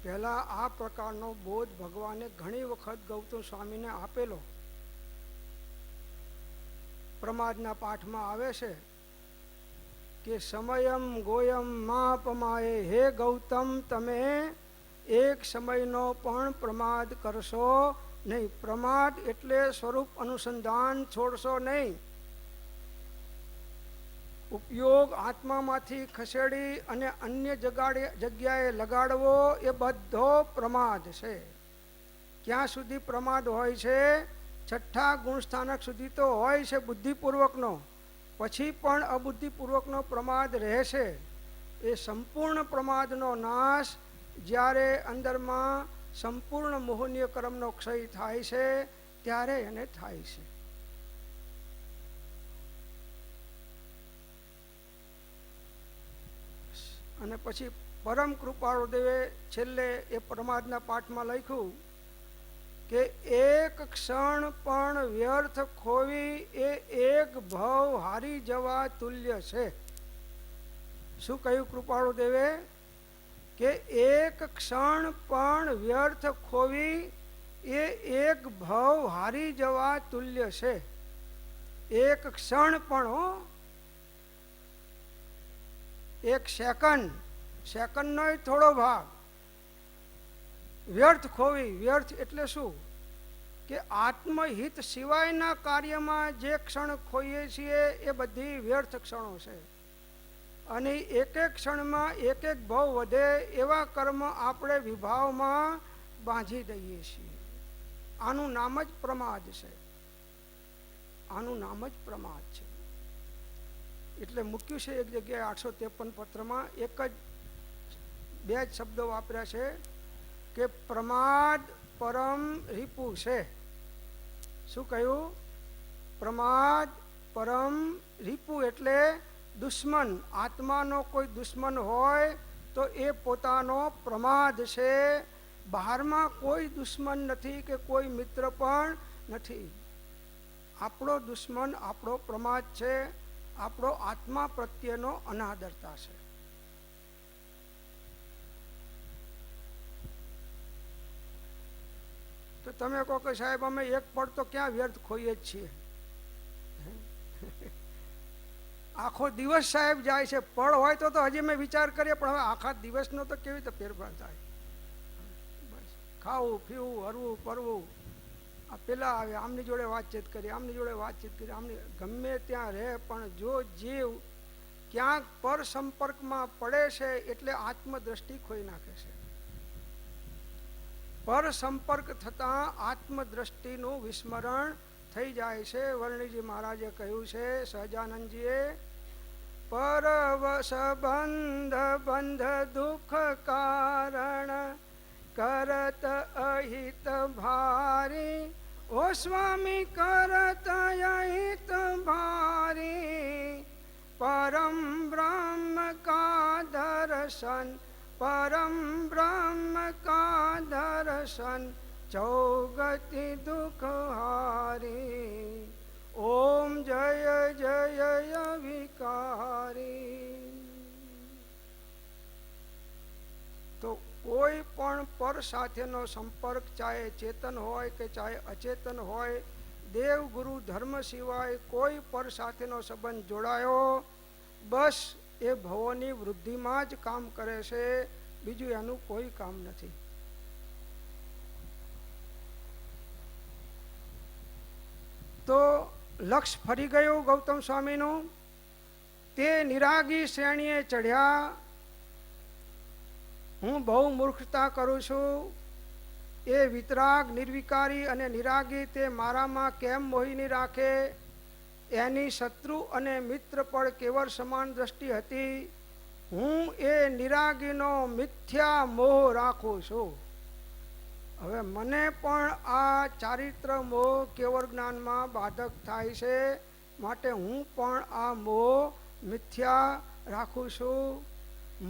પહેલા આ પ્રકારનો બોધ ભગવાને ઘણી વખત ગૌતમ સ્વામીને આપેલો. પ્રમાદના પાઠમાં આવે છે કે સમયમ ગોયમ માપમાએ, હે ગૌતમ, તમે એક સમયનો પણ પ્રમાદ કરશો નહીં. પ્રમાદ એટલે સ્વરૂપ અનુસંધાન છોડશો નહીં. ઉપયોગ આત્મામાંથી ખસેડી અને અન્ય જગ્યાએ લગાડવો એ બધો પ્રમાદ છે. ક્યાં સુધી પ્રમાદ હોય છે? 6ઠ્ઠા ગુણસ્થાનક સુધી તો હોય છે બુદ્ધિપૂર્વકનો, પછી પણ અબુદ્ધિપૂર્વકનો પ્રમાદ રહેશે. એ સંપૂર્ણ પ્રમાદનો નાશ જ્યારે અંદરમાં સંપૂર્ણ મોહનીય કર્મનો ક્ષય થાય છે ત્યારે એને થાય છે. અને પછી પરમ કૃપાળુ દેવે છેલ્લે એ પ્રમાદના પાઠમાં લખ્યું કે એક ક્ષણ પણ વ્યર્થ ખોવી એ એક ભવ હારી જવા તુલ્ય છે. શું કહ્યું કૃપાળુ દેવે? કે એક ક્ષણ પણ વ્યર્થ ખોવી એ એક ભવ હારી જવા તુલ્ય છે. એક ક્ષણ પણ હો, એક સેકન્ડનો થોડો ભાગ વ્યર્થ ખોવી. વ્યર્થ એટલે શું? કે આત્મહિત સિવાયના કાર્યમાં જે ક્ષણ ખોઈએ છીએ એ બધી વ્યર્થ ક્ષણો છે. અને એક એક ક્ષણમાં એક એક ભાવ વધે એવા કર્મ આપણે વિભાવમાં બાંધી દઈએ છીએ. આનું નામ જ પ્રમાદ છે. આનું નામ જ પ્રમાદ છે. એટલે મૂક્યું છે એક જગ્યાએ 853 પત્રમાં એક જ બે જ શબ્દો વાપર્યા છે કે પ્રમાદ પરમ રીપુ છે. શું કહ્યું? પ્રમાદ પરમ રીપુ એટલે દુશ્મન. આત્માનો કોઈ દુશ્મન હોય તો એ પોતાનો પ્રમાદ છે. બહારમાં કોઈ દુશ્મન નથી કે કોઈ મિત્ર પણ નથી. આપણો દુશ્મન આપણો પ્રમાદ છે, આપણો આત્મા પ્રત્યેનો અનાદરતા છે. તો તમે કહો કે સાહેબ અમે એક પળ તો ક્યાં વ્યર્થ ખોઈએ જ છીએ. આખો દિવસ સાહેબ જાય છે. પળ હોય તો હજી મેં વિચાર કરીએ, પણ હવે આખા દિવસનો તો કેવી રીતે ફેરફાર થાય? બસ ખાવું પીવું હરવું ફરવું, આ પેલા આવે આમની જોડે વાતચીત કરી, આમની જોડે વાતચીત કરી, આમની ગમે ત્યાં રહે. પણ જો જીવ ક્યાંક પર સંપર્કમાં પડે છે એટલે આત્મદ્રષ્ટિ ખોઈ નાખે છે. પર સંપર્ક થતાં આત્મદ્રષ્ટિનું વિસ્મરણ થઈ જાય છે. વર્ણિજી મહારાજે કહ્યું છે, સહજાનંદજીએ, પરવશ બંધ બંધ દુઃખ કારણ કરત અહિત ભારી. ઓ સ્વામી કરત અહિત ભારી. પરમ બ્રહ્મ કા દર્શન, પરમ બ્રહ્મ કા દર્શન, ચૌગતિ દુઃખ હારી. ઓમ જય જય વિકારી. તો કોઈ પણ પર સાથેનો સંપર્ક, ચાહે ચેતન હોય કે ચાહે અચેતન હોય, દેવ ગુરુ ધર્મ સિવાય કોઈ પર સાથેનો સંબંધ જોડાયો બસ એ ભવોની વૃદ્ધિમાં જ કામ કરે છે. બીજું એનું કોઈ કામ નથી. તો લક્ષ ફરી ગયું ગૌતમ સ્વામીનું. તે નિરાગી શ્રેણીએ ચઢ્યા. હું બહુ મૂર્ખતા કરું છું. એ વિતરાગ, નિર્વિકારી અને નિરાગી તે મારામાં કેમ મોહિની રાખે? એની શત્રુ અને મિત્ર પણ કેવળ સમાન દ્રષ્ટિ હતી. હું એ નિરાગીનો મિથ્યા મોહ રાખું છું. હવે મને પણ આ ચારિત્ર મોહ કેવળ જ્ઞાનમાં બાધક થાય છે. માટે હું પણ આ મોહ મિથ્યા રાખું છું.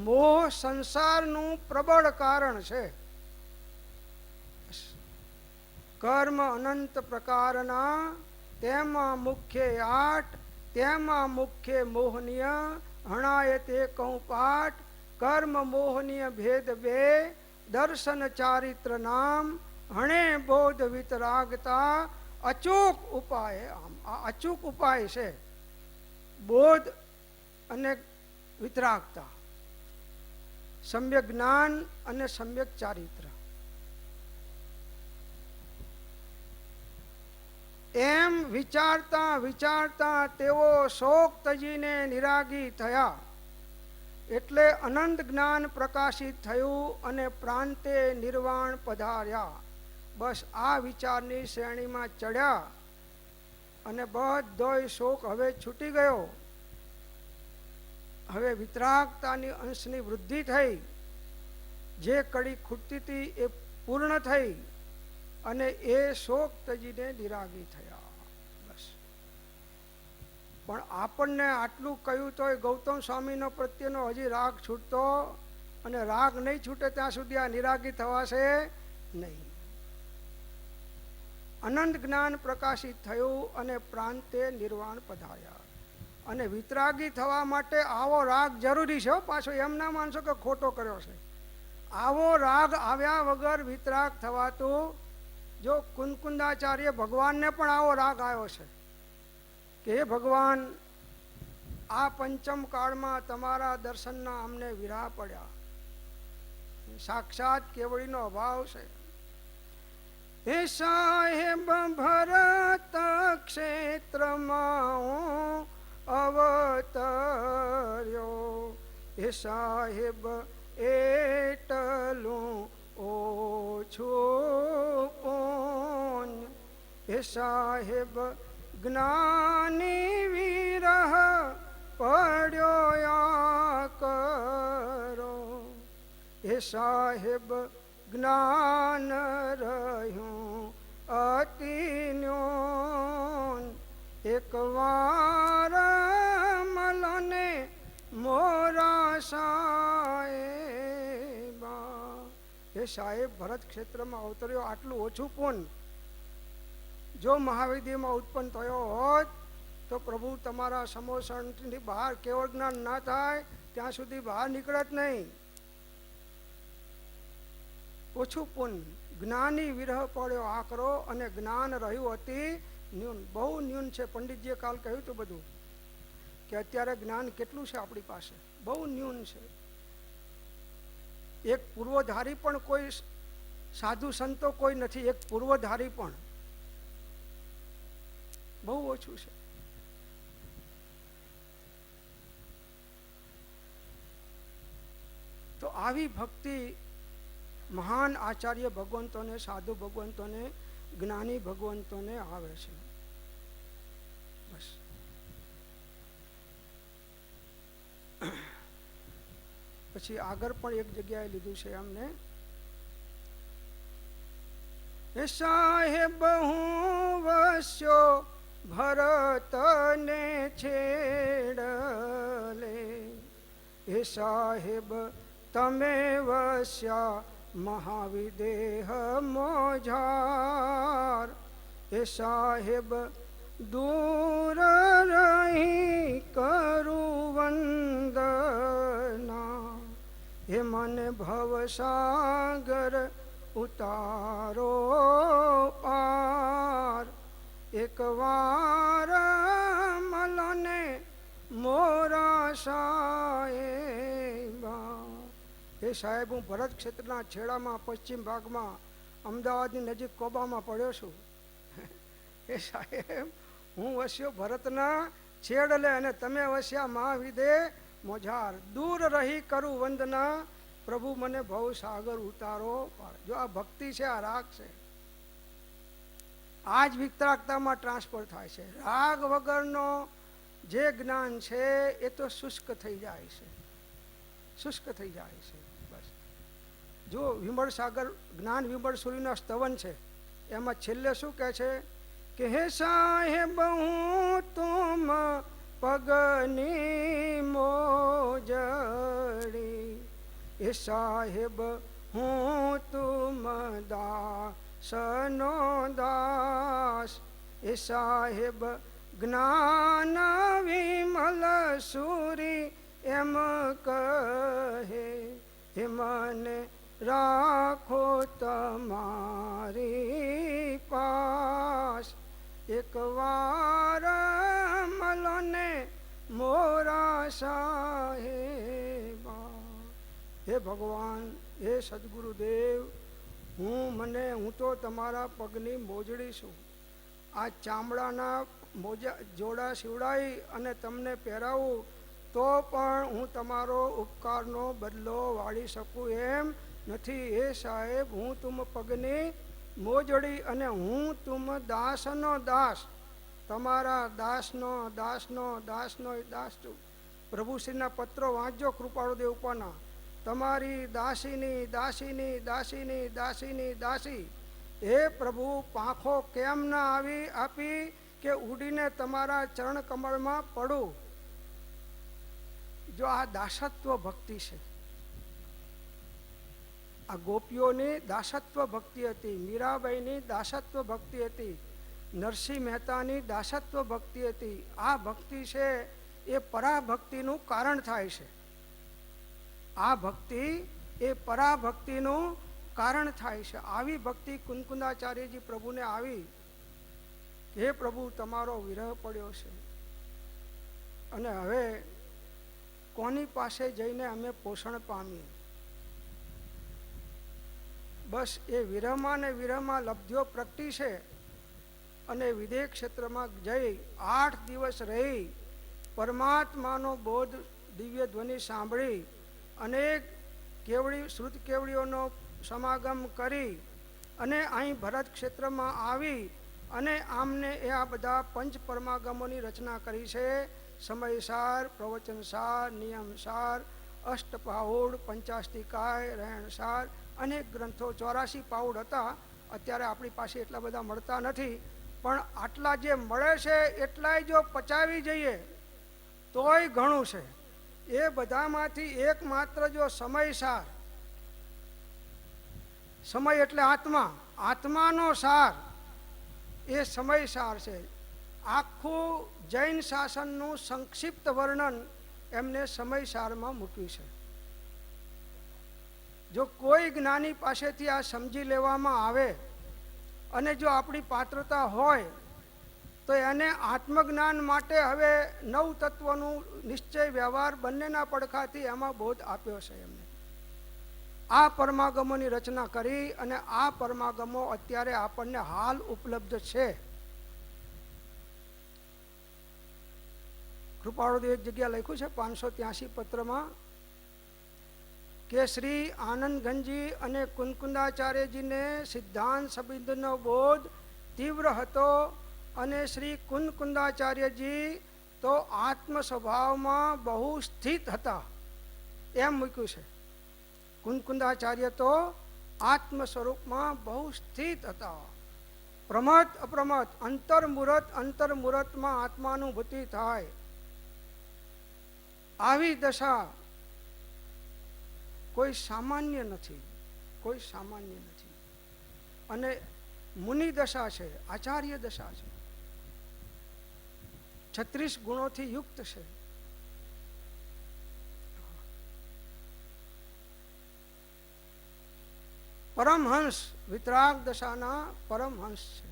મોહ સંસારનું પ્રબળ કારણ છે. કર્મ અનંત પ્રકારના, તેમાં મુખ્ય 8, તેમાં મુખ્ય મોહનીય. હણાય તે કહું પાઠ, કર્મ મોહનીય ભેદ 2, દર્શન ચારિત્ર નામ. હણે બોધ વિતરાગતા, અચૂક ઉપાય. આમ આ અચૂક ઉપાય છે. બોધ અને વિતરાગતા, સમ્યક જ્ઞાન અને સમ્યક ચારિત્ર. એમ વિચારતા વિચારતા તેઓ શોક તજીને નિરાગી થયા. એટલે અનંત જ્ઞાન પ્રકાશિત થયું અને પ્રાંતે નિર્વાણ પધાર્યા. બસ આ વિચારની શ્રેણીમાં ચડ્યા અને બધોય શોક હવે છૂટી ગયો. હવે વિતરાગતાની અંશની વૃદ્ધિ થઈ. જે કડી ખૂટતી હતી એ પૂર્ણ થઈ અને એ શોક તજીને નિરાગી થયા. બસ. પણ આપણને આટલું કહ્યું તોય ગૌતમ સ્વામીનો પ્રત્યેનો હજી રાગ છૂટતો, અને રાગ નહીં છૂટે ત્યાં સુધી આ નિરાગી થવાશે નહીં. અનંત જ્ઞાન પ્રકાશિત થયું અને પ્રાંતે નિર્વાણ પધાર્યા. અને વિતરાગી થવા માટે આવો રાગ જરૂરી છે. પાછો એમ ના માનશો કે ખોટો કર્યો છે. આવો રાગ આવ્યા વગર વિતરાગ થવાતું. જો કુંકુંદાચાર્ય ભગવાનને પણ આવો રાગ આવ્યો છે કે હે ભગવાન, આ પંચમ કાળમાં તમારા દર્શનના અમને વિરહ પડ્યા. સાક્ષાત કેવડીનો અભાવ છે. હે સાહેબ ભરત ક્ષેત્રમાં હું અવતર્યો. હે સાહેબ એટલું ઓછું પુણ્ય. હે સાહેબ જ્ઞાની વિરહ પડ્યો યા કરો. હે સાહેબ જ્ઞાન રહ્યું અતિ ન્યૂન. એક વાર મલને મોરા સાહેબા. હે સાહેબ ભરત ક્ષેત્રમાં અવતર્યો, આટલું ઓછું પુન જો મહાવિદ્યમાં ઉત્પન્ન થયો હોત તો પ્રભુ તમારા સમોસણથી બહાર કેવળ જ્ઞાન ના થાય ત્યાં સુધી બહાર નીકળત નહીં. ઓછું પુન જ્ઞાની વિરહ પડ્યો આકરો. અને જ્ઞાન રહ્યું અતિ ન્યૂન, બહુ ન્યૂન છે. પંડિતજીએ કાલ કહ્યું હતું બધું કે અત્યારે જ્ઞાન કેટલું છે આપણી પાસે, બહુ ન્યૂન છે. એક પૂર્વધારી પણ કોઈ સાધુ સંતો કોઈ નથી, એક પૂર્વધારી પણ બહુ ઓછું છે. તો આવી ભક્તિ મહાન આચાર્ય ભગવંતોને, સાધુ ભગવંતોને, જ્ઞાની ભગવંતોને આવે છે. બસ પછી આગળ પણ એક જગ્યાએ લીધું છે અમને. હે સાહેબ હું વસ્યો ભરતને છેડલે. હે સાહેબ તમે વસ્યા મહાવિદેહ મોજાર. હે સાહેબ દૂર રહી કરું વંદના. હે મને ભવસાગર ઉતારો પાર. એક વાર મલને મોરા સાહેબા. હે સાહેબ હું ભરત ક્ષેત્રના છેડામાં પશ્ચિમ ભાગમાં અમદાવાદની નજીક કોબામાં પડ્યો છું. હે સાહેબ હું વસ્યો ભરતના છેડલે અને તમે વસ્યા મહાવિદે મોજાર. દૂર રહી કરું વંદના. પ્રભુ મને ભવ સાગર ઉતારો. જો આ ભક્તિ છે, આ રાગ છે. આ જ વિતરાગતામાં ટ્રાન્સફર થાય છે. રાગ વગરનો જે જ્ઞાન છે એ તો શુષ્ક થઈ જાય છે, શુષ્ક થઈ જાય છે. બસ જો વિમળ સાગર જ્ઞાન વિમળ સૂર્યના સ્તવન છે, એમાં છેલ્લે શું કહે છે કે હે સાહેબ હું તુમ પગની મોજડી. હે સાહેબ હું તુમ દાસનો દાસ. હે સાહેબ જ્ઞાન વિમલ સૂરી એમ કહે. હે મને રાખો તમારી પાસ. એક વાર મલને મોરા સાહેબા. હે ભગવાન, હે સદગુરુદેવ, હું તો તમારા પગની મોજડી છું. આ ચામડાના મોજા જોડા સીવડાવી અને તમને પહેરાવું તો પણ હું તમારો ઉપકારનો બદલો વાળી શકું એમ નથી. હે સાહેબ હું તુમ પગની મોજડી અને હું તુમ દાસનો દાસ. તમારા દાસનો દાસનો દાસનો દાસ છું. પ્રભુશ્રીના પત્રો વાંચજો કૃપાળુદેવ ઉપરના. તમારી દાસીની દાસીની દાસીની દાસીની દાસી. હે પ્રભુ પાંખો કેમ ના આપી કે ઉડીને તમારા ચરણ કમળમાં પડું. જો આ દાસત્વ ભક્તિ છે. આ ગોપીઓની દાસત્વ ભક્તિ હતી, મીરાબાઈની દાસત્વ ભક્તિ હતી, નરસિંહ મહેતાની દાસત્વ ભક્તિ હતી. આ ભક્તિ છે એ પરાભક્તિનું કારણ થાય છે. આ ભક્તિ એ પરાભક્તિનું કારણ થાય છે. આવી ભક્તિ કુંકુંદાચાર્યજી પ્રભુને આવી, હે પ્રભુ તમારો વિરહ પડ્યો છે અને હવે કોની પાસે જઈને અમે પોષણ પામીએ? બસ એ વિરહમાં ને વિરહમાં લબ્ધ્યો પ્રગટી છે અને વિદેહ ક્ષેત્રમાં જઈ 8 દિવસ રહી પરમાત્માનો બોધ દિવ્ય ધ્વનિ સાંભળી અનેક કેવડી શ્રુત કેવડીઓનો સમાગમ કરી અને અહીં ભરત ક્ષેત્રમાં આવી અને આમને એ આ બધા પંચ પરમાગમોની રચના કરી છે. સમયસાર, પ્રવચનસાર, નિયમસાર, અષ્ટપાઉડ, પંચાષ્ટિકાય, રહેણસાર, અનેક ગ્રંથો 84 પાઉડ હતા. અત્યારે આપણી પાસે એટલા બધા મળતા નથી, પણ આટલા જે મળે છે એટલાય જો પચાવી જઈએ તોય ઘણું છે. એ બધામાંથી એકમાત્ર જો સમયસાર, સમય એટલે આત્મા, આત્માનો સાર એ સમયસાર છે. આખું જૈન શાસનનું સંક્ષિપ્ત વર્ણન એમને સમયસારમાં મૂક્યું છે. જો કોઈ જ્ઞાની પાસેથી આ સમજી લેવામાં આવે અને જો આપણી પાત્રતા હોય તો એને આત્મજ્ઞાન માટે હવે 9 તત્વનું નિશ્ચય વ્યવહાર બંનેના પડખાથી એમાં બોધ આપ્યો છે. એમને આ પરમાગમોની રચના કરી અને આ પરમાગમો અત્યારે આપણને હાલ ઉપલબ્ધ છે. કૃપાળુદેવ એક જગ્યા લખ્યું છે 583 પત્રમાં કે શ્રી આનંદગંજી અને કુંકુંદાચાર્યજીને સિદ્ધાંત સંબંધનો બોધ તીવ્ર હતો અને શ્રી કુંકુંદાચાર્યજી તો આત્મ સ્વભાવમાં બહુ સ્થિત હતા એમ મૂક્યું છે. કુંકુંદાચાર્ય તો આત્મ સ્વરૂપમાં બહુ સ્થિત હતા. પ્રમત અપ્રમત, અંતર્મુહૂર્તમાં આત્માનુભૂતિ થાય. આવી દશા કોઈ સામાન્ય નથી, કોઈ સામાન્ય નથી. અને મુનિ દશા છે, આચાર્ય દશા છે, 36 ગુણોથી યુક્ત છે. પરમહંસ વિતરાગ દશાના પરમહંસ છે.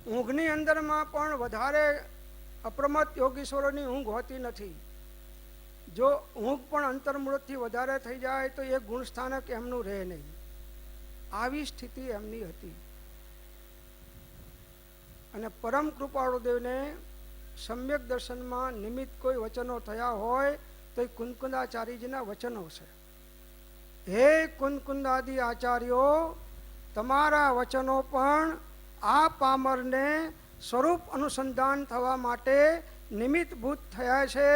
ઊંઘની અંદરમાં પણ વધારે અપ્રમત યોગીશ્વરોની ઊંઘ હોતી નથી. જો ઊંઘ પણ અંતર્મુહૂર્તથી વધારે થઈ જાય તો એ ગુણસ્થાનક એમનું રહે નહીં. આવી સ્થિતિ એમની હતી. અને પરમ કૃપાળુદેવને સમ્યક દર્શનમાં નિમિત્ત કોઈ વચનો થયા હોય તો એ કુંકુંદાચાર્યજીના વચનો છે. હે કુંકુંદાદિ આચાર્યો, તમારા વચનો પણ આ પામરને સ્વરૂપ અનુસંધાન થવા માટે નિમિત્તભૂત થયા છે.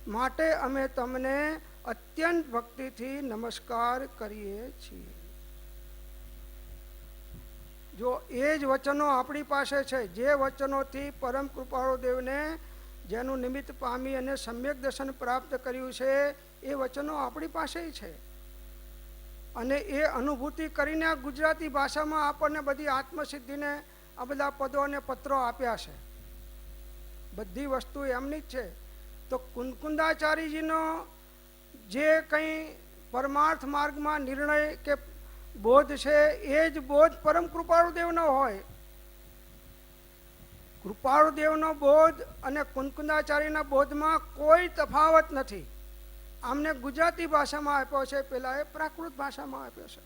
માટે અમે તમને અત્યંત ભક્તિથી નમસ્કાર કરીએ છીએ. જો એ જ વચનો આપણી પાસે છે, જે વચનોથી પરમ કૃપાળુદેવને જેનું નિમિત્ત પામી અને સમ્યક દર્શન પ્રાપ્ત કર્યું છે, એ વચનો આપણી પાસે છે. અને એ અનુભૂતિ કરીને આ ગુજરાતી ભાષામાં આપણને બધી આત્મસિદ્ધિને આ બધા પદો અને પત્રો આપ્યા છે. બધી વસ્તુ એમની જ છે. તો કુંકુંદાચાર્યજીનો જે કંઈ પરમાર્થ માર્ગમાં નિર્ણય કે બોધ છે, એ જ બોધ પરમ કૃપાળુદેવનો હોય. કૃપાળુદેવનો બોધ અને કુંકુંદાચાર્યના બોધમાં કોઈ તફાવત નથી. આમને ગુજરાતી ભાષામાં આપ્યો છે, પેલા એ પ્રાકૃત ભાષામાં આપ્યો છે.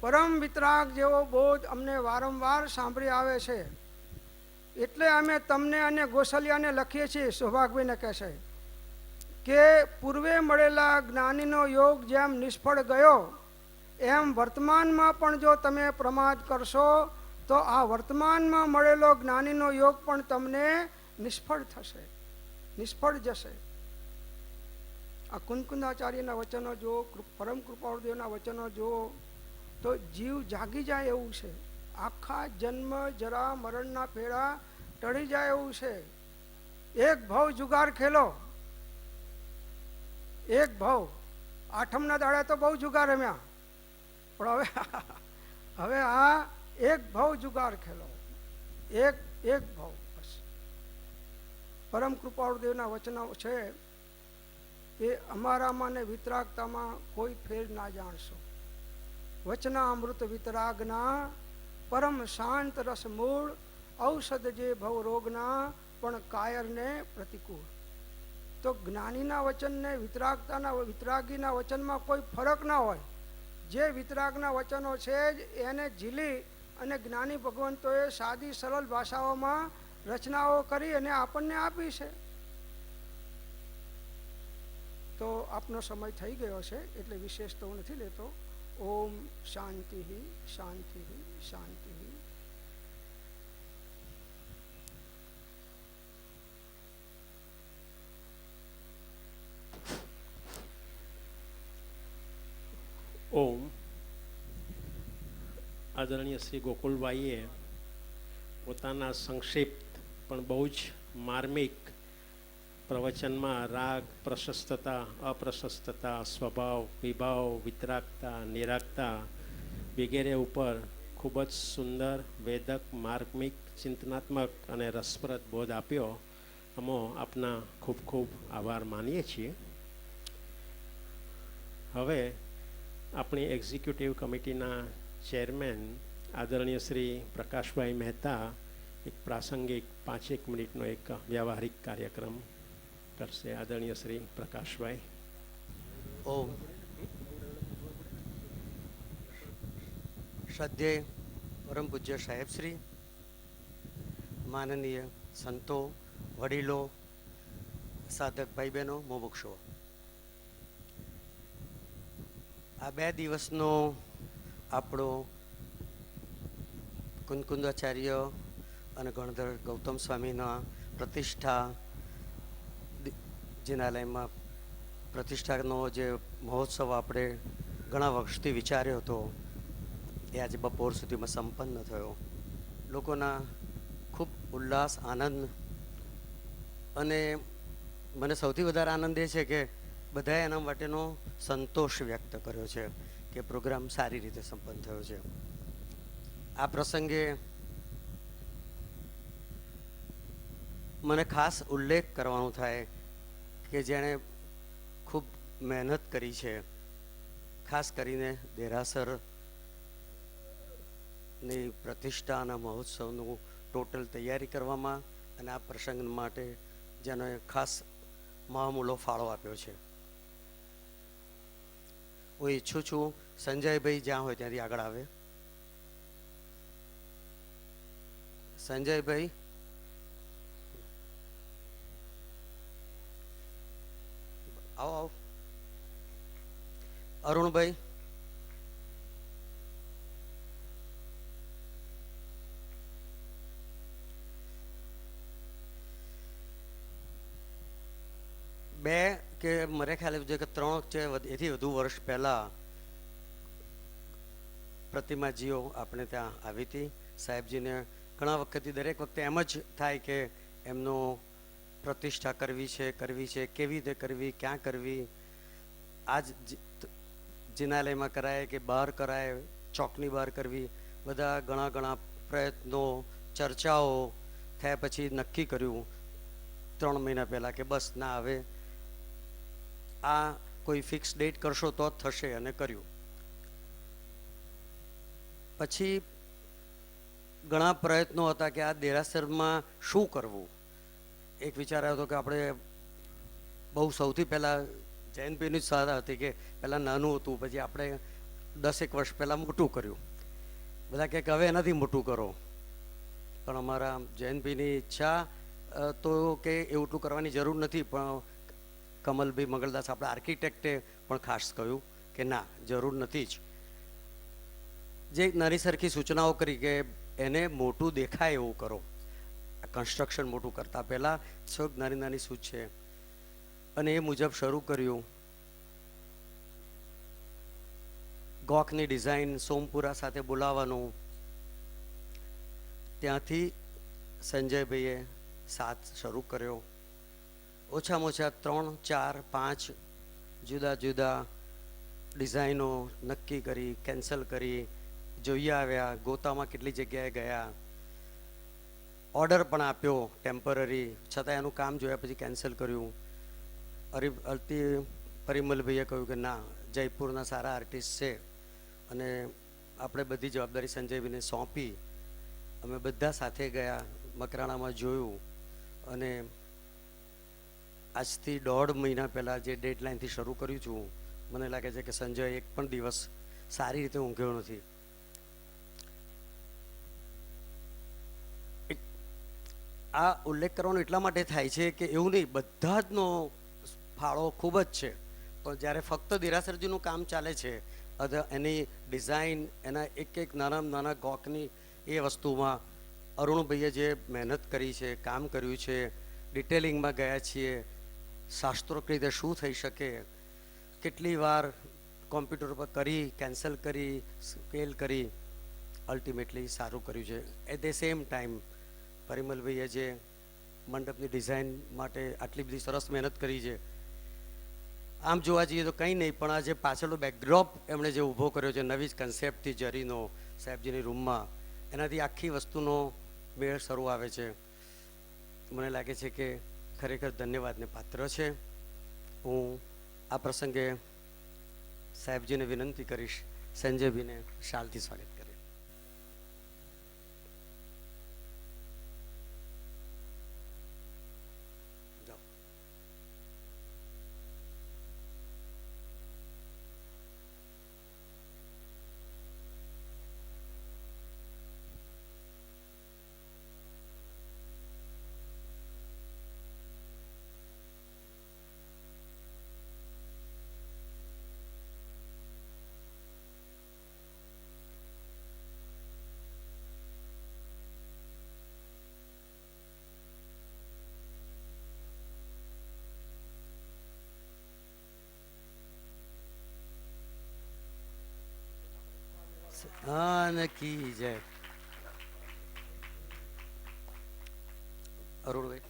પરમ વિતરાગ જેવો બોધ અમને વારંવાર સાંભળી આવે છે. એટલે અમે તમને અને ગોસલિયાને લખીએ છીએ. સૌભાગભાઈને કહેશે કે પૂર્વે મળેલા જ્ઞાનીનો યોગ જેમ નિષ્ફળ ગયો એમ વર્તમાનમાં પણ જો તમે પ્રમાદ કરશો તો આ વર્તમાનમાં મળેલો જ્ઞાનીનો યોગ પણ તમને નિષ્ફળ થશે, નિષ્ફળ જશે. આ કુંકુંદાચાર્યના વચનો જો, પરમ કૃપાળુદેવના વચનો જો તો જીવ જાગી જાય એવું છે. આખા જન્મ જરા મરણના ફેરા ટળી જાય એવું છે. એક ભવ જુગાર ખેલો એક ભાવ. આઠમના દાડે તો બહુ જુગાર રમ્યા, પણ હવે આ એક ભાવ જુગાર ખેલો, એક એક ભાવ બસ. પરમ કૃપાળુદેવના વચનો છે એ અમારામાં ને વિતરાગતામાં કોઈ ફેર ના જાણશો. વચનામૃત વિતરાગના પરમ શાંત રસ મૂળ, ઔષધ જે ભવ રોગના પણ કાયરને પ્રતિકૂળ. તો જ્ઞાનીના વચનને વિતરાગીના વચનમાં કોઈ ફરક ના હોય. જે વિતરાગના વચનો છે જ એને ઝીલી અને જ્ઞાની ભગવંતોએ સાદી સરળ ભાષાઓમાં રચનાઓ કરી અને આપણને આપી છે. તો આપનો સમય થઈ ગયો છે એટલે વિશેષ તો હું નથી લેતો. ઓમ શાંતિ શાંતિ શાંતિ. ઓમ. આદરણીય શ્રી ગોકુળભાઈએ પોતાના સંક્ષિપ્ત પણ બહુ જ માર્મિક પ્રવચનમાં રાગ, પ્રશસ્તતા, અપ્રશસ્તતા, સ્વભાવ, વિભાવ, વિતરાગતા, નિરાગતા વગેરે ઉપર ખૂબ જ સુંદર, વેદક, માર્મિક, ચિંતનાત્મક અને રસપ્રદ બોધ આપ્યો. અમો આપના ખૂબ ખૂબ આભાર માનીએ છીએ. હવે આપણી એક્ઝિક્યુટિવ કમિટીના ચેરમેન આદરણીય શ્રી પ્રકાશભાઈ મહેતા એક પ્રાસંગિક 5 મિનિટનો એક વ્યવહારિક કાર્યક્રમ કરશે. આદરણીય શ્રી પ્રકાશભાઈ. ઓમ. શ્રદ્ધેય પરમ પૂજ્ય સાહેબશ્રી, માનનીય સંતો, વડીલો, સાધક ભાઈ બહેનો, મુમુક્ષુઓ, આ 2 દિવસનો આપણો કુંદકુંદાચાર્ય અને ગણધર ગૌતમ સ્વામીના પ્રતિષ્ઠા જિનાલયમાં પ્રતિષ્ઠાનો જે મહોત્સવ આપણે ઘણા વર્ષથી વિચાર્યો હતો એ આજે બપોર સુધીમાં સંપન્ન થયો. લોકોના ખૂબ ઉલ્લાસ, આનંદ, અને મને સૌથી વધારે આનંદ એ છે કે બધાએ એના માટેનો સંતોષ વ્યક્ત કર્યો છે કે પ્રોગ્રામ સારી રીતે સંપન્ન થયો છે. આ પ્રસંગે મને ખાસ ઉલ્લેખ કરવાનો થાય કે જેણે ખૂબ મહેનત કરી છે, ખાસ કરીને દેરાસરની પ્રતિષ્ઠાના મહોત્સવનું ટોટલ તૈયારી કરવામાં અને આ પ્રસંગ માટે જેનો ખાસ મહામૂલો ફાળો આપ્યો છે. હું ઈચ્છું છું સંજયભાઈ જ્યાં હોય ત્યાંથી આગળ આવે. સંજયભાઈ, આવો આવો. અરુણભાઈ, બે કે મને ખ્યાલ છે કે 3 કે એથી વધુ વર્ષ પહેલાં પ્રતિમાજીઓ આપણે ત્યાં આવી હતી. સાહેબજીને ઘણા વખતથી દરેક વખતે એમ જ થાય કે એમનો પ્રતિષ્ઠા કરવી છે, કેવી રીતે કરવી, ક્યાં કરવી. આજ જિનાલયમાં કરાય કે બહાર કરાય, ચોકની બહાર કરવી, બધા ઘણા પ્રયત્નો, ચર્ચાઓ થયા પછી નક્કી કર્યું 3 મહિના પહેલાં કે બસ ના, હવે આ કોઈ ફિક્સ ડેટ કરશો તો જ થશે, અને કર્યું. પછી ઘણા પ્રયત્નો હતા કે આ દેરાસરમાં શું કરવું. એક વિચાર આવ્યો હતો કે આપણે બહુ સૌથી પહેલાં જયંતભાઈની જ સલાહ હતી કે પહેલાં નાનું હતું, પછી આપણે 10 વર્ષ પહેલાં મોટું કર્યું. બધા કહે કે હવે એનાથી મોટું કરો, પણ અમારા જયંતભાઈની ઈચ્છા તો કે એવું એટલું કરવાની જરૂર નથી. પણ કમલભાઈ મંગલદાસ આપણા આર્કિટેક્ટે પણ ખાસ કહ્યું કે ના, જરૂર નથી જ. જે નાની સરખી સૂચનાઓ કરી કે એને મોટું દેખાય એવું કરો. કન્સ્ટ્રક્શન મોટું કરતાં પહેલાં સૌ નાની સૂચ છે, અને એ મુજબ શરૂ કર્યું. ગોખની ડિઝાઇન સોમપુરા સાથે બોલાવવાનું, ત્યાંથી સંજયભાઈએ સાથ શરૂ કર્યો. ઓછામાં ઓછા 3, 4, 5 જુદા જુદા ડિઝાઇનો નક્કી કરી, કેન્સલ કરી, જોઈ આવ્યા, ગોતામાં કેટલી જગ્યાએ ગયા, ઓર્ડર પણ આપ્યો ટેમ્પરરી, છતાં એનું કામ જોયા પછી કેન્સલ કર્યું. પરિમલભાઈએ કહ્યું કે ના, જયપુરના સારા આર્ટિસ્ટ છે અને આપણે બધી જવાબદારી સંજયભાઈને સોંપી. અમે બધા સાથે ગયા, મકરાણામાં જોયું અને આજથી 1.5 મહિના પહેલાં જે ડેડલાઇનથી શરૂ કર્યું છું, મને લાગે છે કે સંજય એક પણ દિવસ સારી રીતે ઊંઘ્યો નથી. આ ઉલ્લેખ કરવાનો એટલા માટે થાય છે કે એવું નહીં, બધા જનો ફાળો ખૂબ જ છે, પણ જ્યારે ફક્ત દેરાસરજીનું કામ ચાલે છે, એની ડિઝાઇન, એના એક એક નાના નાના ગોકની એ વસ્તુમાં અરુણભાઈએ જે મહેનત કરી છે, કામ કર્યું છે, ડિટેલિંગમાં ગયા છીએ, શાસ્ત્રોક્ત રીતે શું થઈ શકે, કેટલી વાર કોમ્પ્યુટર પર કરી, કેન્સલ કરી, સ્કેલ કરી, અલ્ટિમેટલી સારું કર્યું છે. એટ ધ સેમ ટાઈમ પરિમલભાઈએ જે મંડપની ડિઝાઇન માટે આટલી બધી સરસ મહેનત કરી છે, આમ જોવા જઈએ તો કંઈ નહીં, પણ આ જે પાછળનો બેકડ્રોપ એમણે જે ઊભો કર્યો છે નવી જ કન્સેપ્ટથી જરીનો સાહેબજીની રૂમમાં, એનાથી આખી વસ્તુનો મેળ શરૂ આવે છે. મને લાગે છે કે ખરેખર ધન્યવાદને પાત્ર છે. હું આ પ્રસંગે સાહેબજીને વિનંતી કરીશ સંજયભાઈને શાલથી સ્વાગત કરે. હા, નક્કી જય. અરુણભાઈ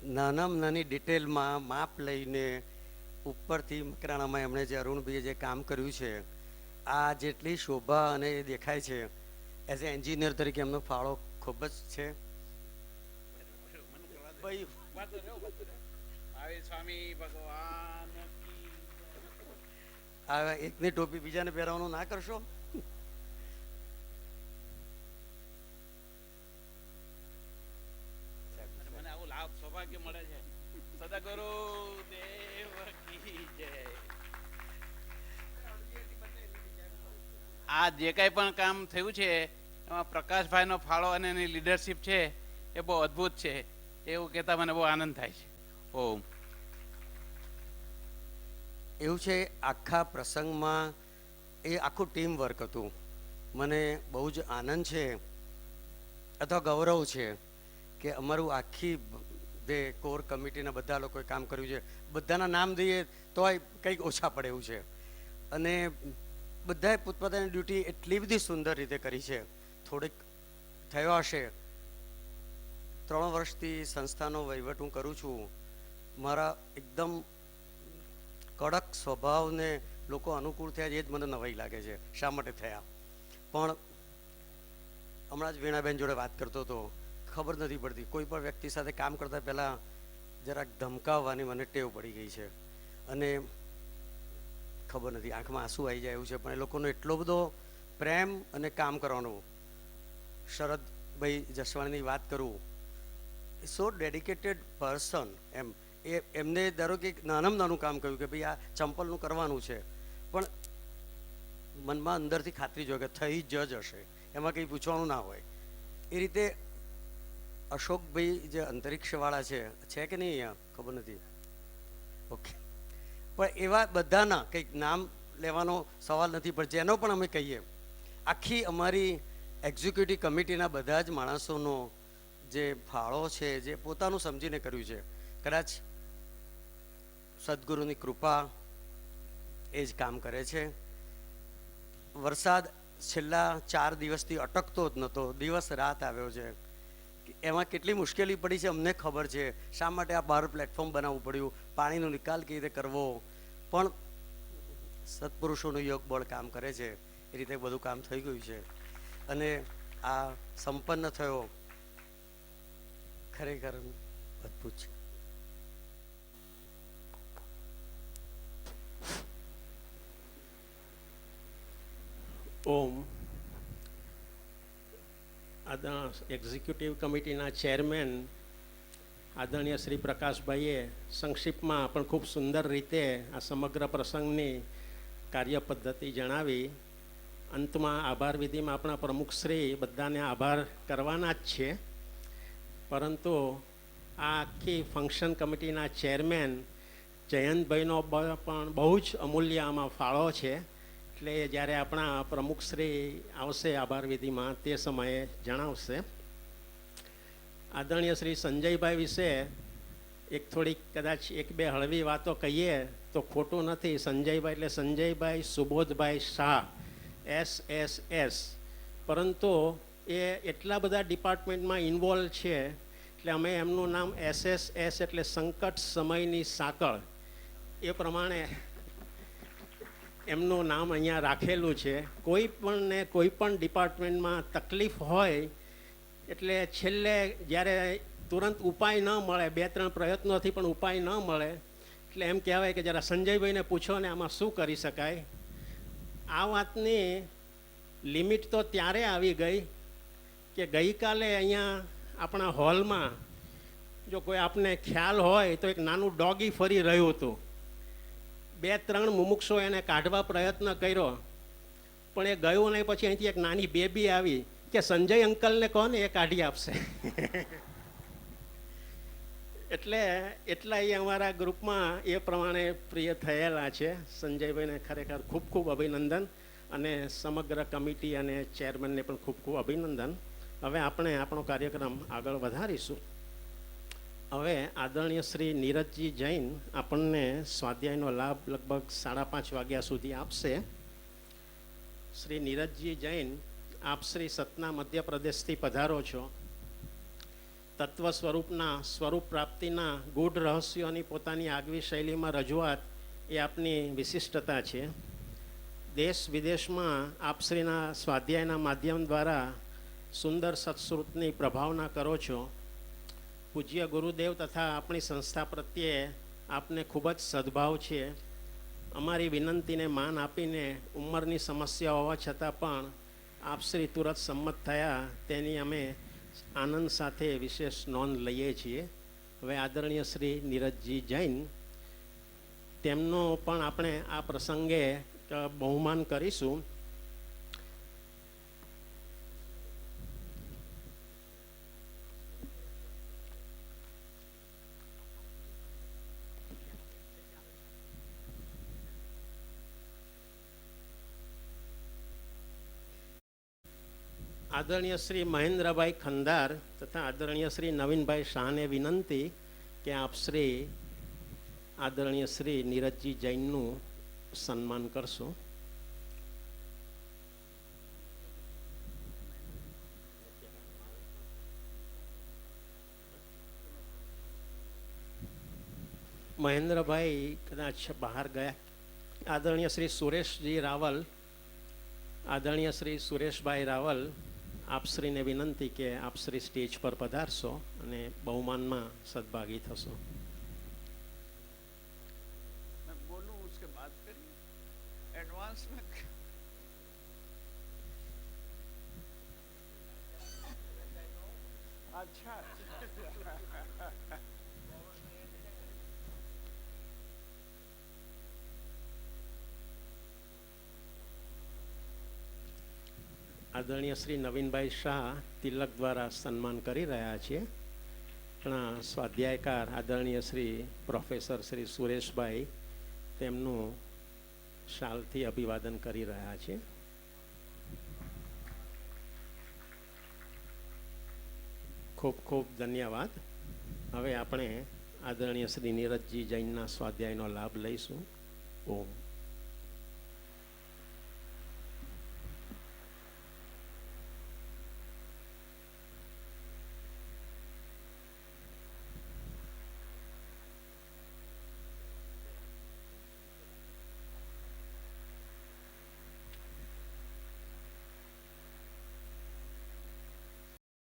નાનામાં નાની ડિટેલમાં માપ લઈને ઉપરથી મકરાણામાં એમણે જે અરુણભાઈએ જે કામ કર્યું છે, આ જેટલી શોભા અને એ દેખાય છે, એઝ એ એન્જિનિયર તરીકે એમનો ફાળો ખૂબ જ છે. આ એકની ટોપી બીજાને પહેરવાનું ના કરશો. મને આવું લાભ સૌભાગ્ય મળે છે. સદગુરુ દેવ કી જય. આ જે કંઈ પણ કામ થયું છે એમાં પ્રકાશભાઈનો ફાળો અને એની લીડરશિપ છે એ બહુ અદ્ભુત છે. એવું કહેતા મને બહુ આનંદ થાય છે. ઓમ. એવું છે, આખા પ્રસંગમાં એ આખું ટીમ વર્ક હતું. મને બહુ જ આનંદ છે અથવા ગૌરવ છે કે અમારું આખી જે કોર કમિટીના બધા લોકોએ કામ કર્યું છે, બધાના નામ દઈએ તોય કંઈક ઓછા પડે એવું છે. અને બધાએ પોતપોતાની ડ્યુટી એટલી બધી સુંદર રીતે કરી છે. થોડીક થયો હશે, 3 વર્ષથી સંસ્થાનો વહીવટ હું કરું છું. મારા એકદમ કડક સ્વભાવને લોકો અનુકૂળ થયા છે, એ જ મને નવાઈ લાગે છે શા માટે થયા. પણ હમણાં જ વીણાબેન જોડે વાત કરતો હતો, ખબર નથી પડતી, કોઈ પણ વ્યક્તિ સાથે કામ કરતા પહેલાં જરાક ધમકાવવાની મને ટેવ પડી ગઈ છે અને ખબર નથી, આંખમાં આંસુ આવી જાય એવું છે. પણ એ લોકોનો એટલો બધો પ્રેમ અને કામ કરવાનો. શરદભાઈ જસવાણીની વાત કરું, સો ડેડિકેટેડ પર્સન. એમને ધારો કે નાનામાં નાનું કામ કહ્યું કે ભાઈ આ ચંપલનું કરવાનું છે, પણ મનમાં અંદરથી ખાતરી જોઈએ કે થઈ જ હશે, એમાં કંઈ પૂછવાનું ના હોય. એ રીતે અશોકભાઈ જે અંતરિક્ષવાળા છે કે નહીં અહીંયા ખબર નથી, ઓકે, પણ એવા બધાના કંઈક નામ લેવાનો સવાલ નથી, પણ જેનો પણ અમે કહીએ, આખી અમારી એક્ઝિક્યુટિવ કમિટીના બધા જ માણસોનો જે ફાળો છે, જે પોતાનું સમજીને કર્યું છે, કદાચ સદગુરુની કૃપા એ જ કામ કરે છે. વરસાદ છેલ્લા 4 દિવસથી અટકતો જ નહોતો, દિવસ રાત આવ્યો છે. એમાં કેટલી મુશ્કેલી પડી છે અમને ખબર છે. શા માટે આ બહાર પ્લેટફોર્મ બનાવવું પડ્યું, પાણીનો નિકાલ કેવી રીતે કરવો, પણ સત્પુરુષોનું યોગ બળ કામ કરે છે એ રીતે બધું કામ થઈ ગયું છે અને આ સંપન્ન થયો. ખરેખર અદ્ભુત છે. ઓમ. એક્ઝિક્યુટિવ કમિટીના ચેરમેન આદરણીય શ્રી પ્રકાશભાઈએ સંક્ષિપ્તમાં પણ ખૂબ સુંદર રીતે આ સમગ્ર પ્રસંગની કાર્ય પદ્ધતિ જણાવી. અંતમાં આભાર વિધિમાં આપણા પ્રમુખશ્રી બધાને આભાર કરવાના જ છે, પરંતુ આ આખી ફંક્શન કમિટીના ચેરમેન જયંતભાઈનો પણ બહુ જ અમૂલ્ય આમાં ફાળો છે. એટલે જ્યારે આપણા પ્રમુખશ્રી આવશે આભાર વિધિમાં તે સમયે જણાવશે. આદરણીય શ્રી સંજયભાઈ વિશે એક થોડીક કદાચ 1-2 હળવી વાતો કહીએ તો ખોટું નથી. સંજયભાઈ એટલે સંજયભાઈ સુબોધભાઈ શાહ, SSS, પરંતુ એ એટલા બધા ડિપાર્ટમેન્ટમાં ઇન્વોલ્વ છે એટલે અમે એમનું નામ SSS એટલે સંકટ સમયની સાંકળ એ પ્રમાણે એમનું નામ અહીંયા રાખેલું છે. કોઈ પણ ડિપાર્ટમેન્ટમાં તકલીફ હોય એટલે છેલ્લે જ્યારે તુરંત ઉપાય ન મળે, 2-3 પ્રયત્નોથી પણ ઉપાય ન મળે એટલે એમ કહેવાય કે જરા સંજયભાઈને પૂછો ને આમાં શું કરી શકાય. આ વાતની લિમિટ તો ત્યારે આવી ગઈ કે ગઈકાલે અહીંયા આપણા હોલમાં જો કોઈ આપને ખ્યાલ હોય તો એક નાનું ડોગી ફરી રહ્યું હતું. 2-3 મુમુક્ષો એને કાઢવા પ્રયત્ન કર્યો પણ એ ગયું નહીં. પછી અહીંથી એક નાની બેબી આવી કે સંજય અંકલને કહો ને એ કાઢી આપશે. એટલે એટલા એ અમારા ગ્રુપમાં એ પ્રમાણે પ્રિય થયેલા છે. સંજયભાઈને ખરેખર ખૂબ ખૂબ અભિનંદન અને સમગ્ર કમિટી અને ચેરમેનને પણ ખૂબ ખૂબ અભિનંદન. હવે આપણે આપણો કાર્યક્રમ આગળ વધારીશું. હવે આદરણીય શ્રી નીરજજી જૈન આપણને સ્વાધ્યાયનો લાભ લગભગ 5:30 વાગ્યા સુધી આપશે. શ્રી નીરજજી જૈન, આપ શ્રી સતના મધ્યપ્રદેશથી પધારો છો. તત્વ સ્વરૂપના સ્વરૂપ પ્રાપ્તિના ગૂઢ રહસ્યોની પોતાની આગવી શૈલીમાં રજૂઆત એ આપની વિશિષ્ટતા છે. દેશ વિદેશમાં આપશ્રીના સ્વાધ્યાયના માધ્યમ દ્વારા સુંદર સત્શ્રુતની પ્રભાવના કરો છો. પૂજ્ય ગુરુદેવ તથા આપણી સંસ્થા પ્રત્યે આપને ખૂબ જ સદભાવ છે. અમારી વિનંતીને માન આપીને ઉંમરની સમસ્યા હોવા છતાં પણ આપશ્રી તુરત સંમત થયા તેની અમે આનંદ સાથે વિશેષ નોંધ લઈએ છીએ. હવે આદરણીય શ્રી નીરજજી જૈન, તેમનો પણ આપણે આ પ્રસંગે બહુમાન કરીશું. આદરણીય શ્રી મહેન્દ્રભાઈ ખંદાર તથા આદરણીય શ્રી નવીનભાઈ શાહને વિનંતી કે આપ શ્રી આદરણીય શ્રી નીરજજી જૈનનું સન્માન કરશો. મહેન્દ્રભાઈ કદાચ બહાર ગયા. આદરણીય શ્રી સુરેશજી રાવલ, આદરણીય શ્રી સુરેશભાઈ રાવલ, આપશ્રીને વિનંતી કે આપશ્રી સ્ટેજ પર પધારશો અને બહુમાનમાં સદભાગી થશો. બોલું उसके बाद करिए एडवांस में. अच्छा આદરણીય શ્રી નવીનભાઈ શાહ તિલક દ્વારા સન્માન કરી રહ્યા છે. આપણા સ્વાધ્યાયકાર આદરણીય શ્રી પ્રોફેસર શ્રી સુરેશભાઈ તેમનું શાલથી અભિવાદન કરી રહ્યા છે. ખૂબ ખૂબ ધન્યવાદ. હવે આપણે આદરણીય શ્રી નીરજજી જૈનના સ્વાધ્યાયનો લાભ લઈશું. ઓમ.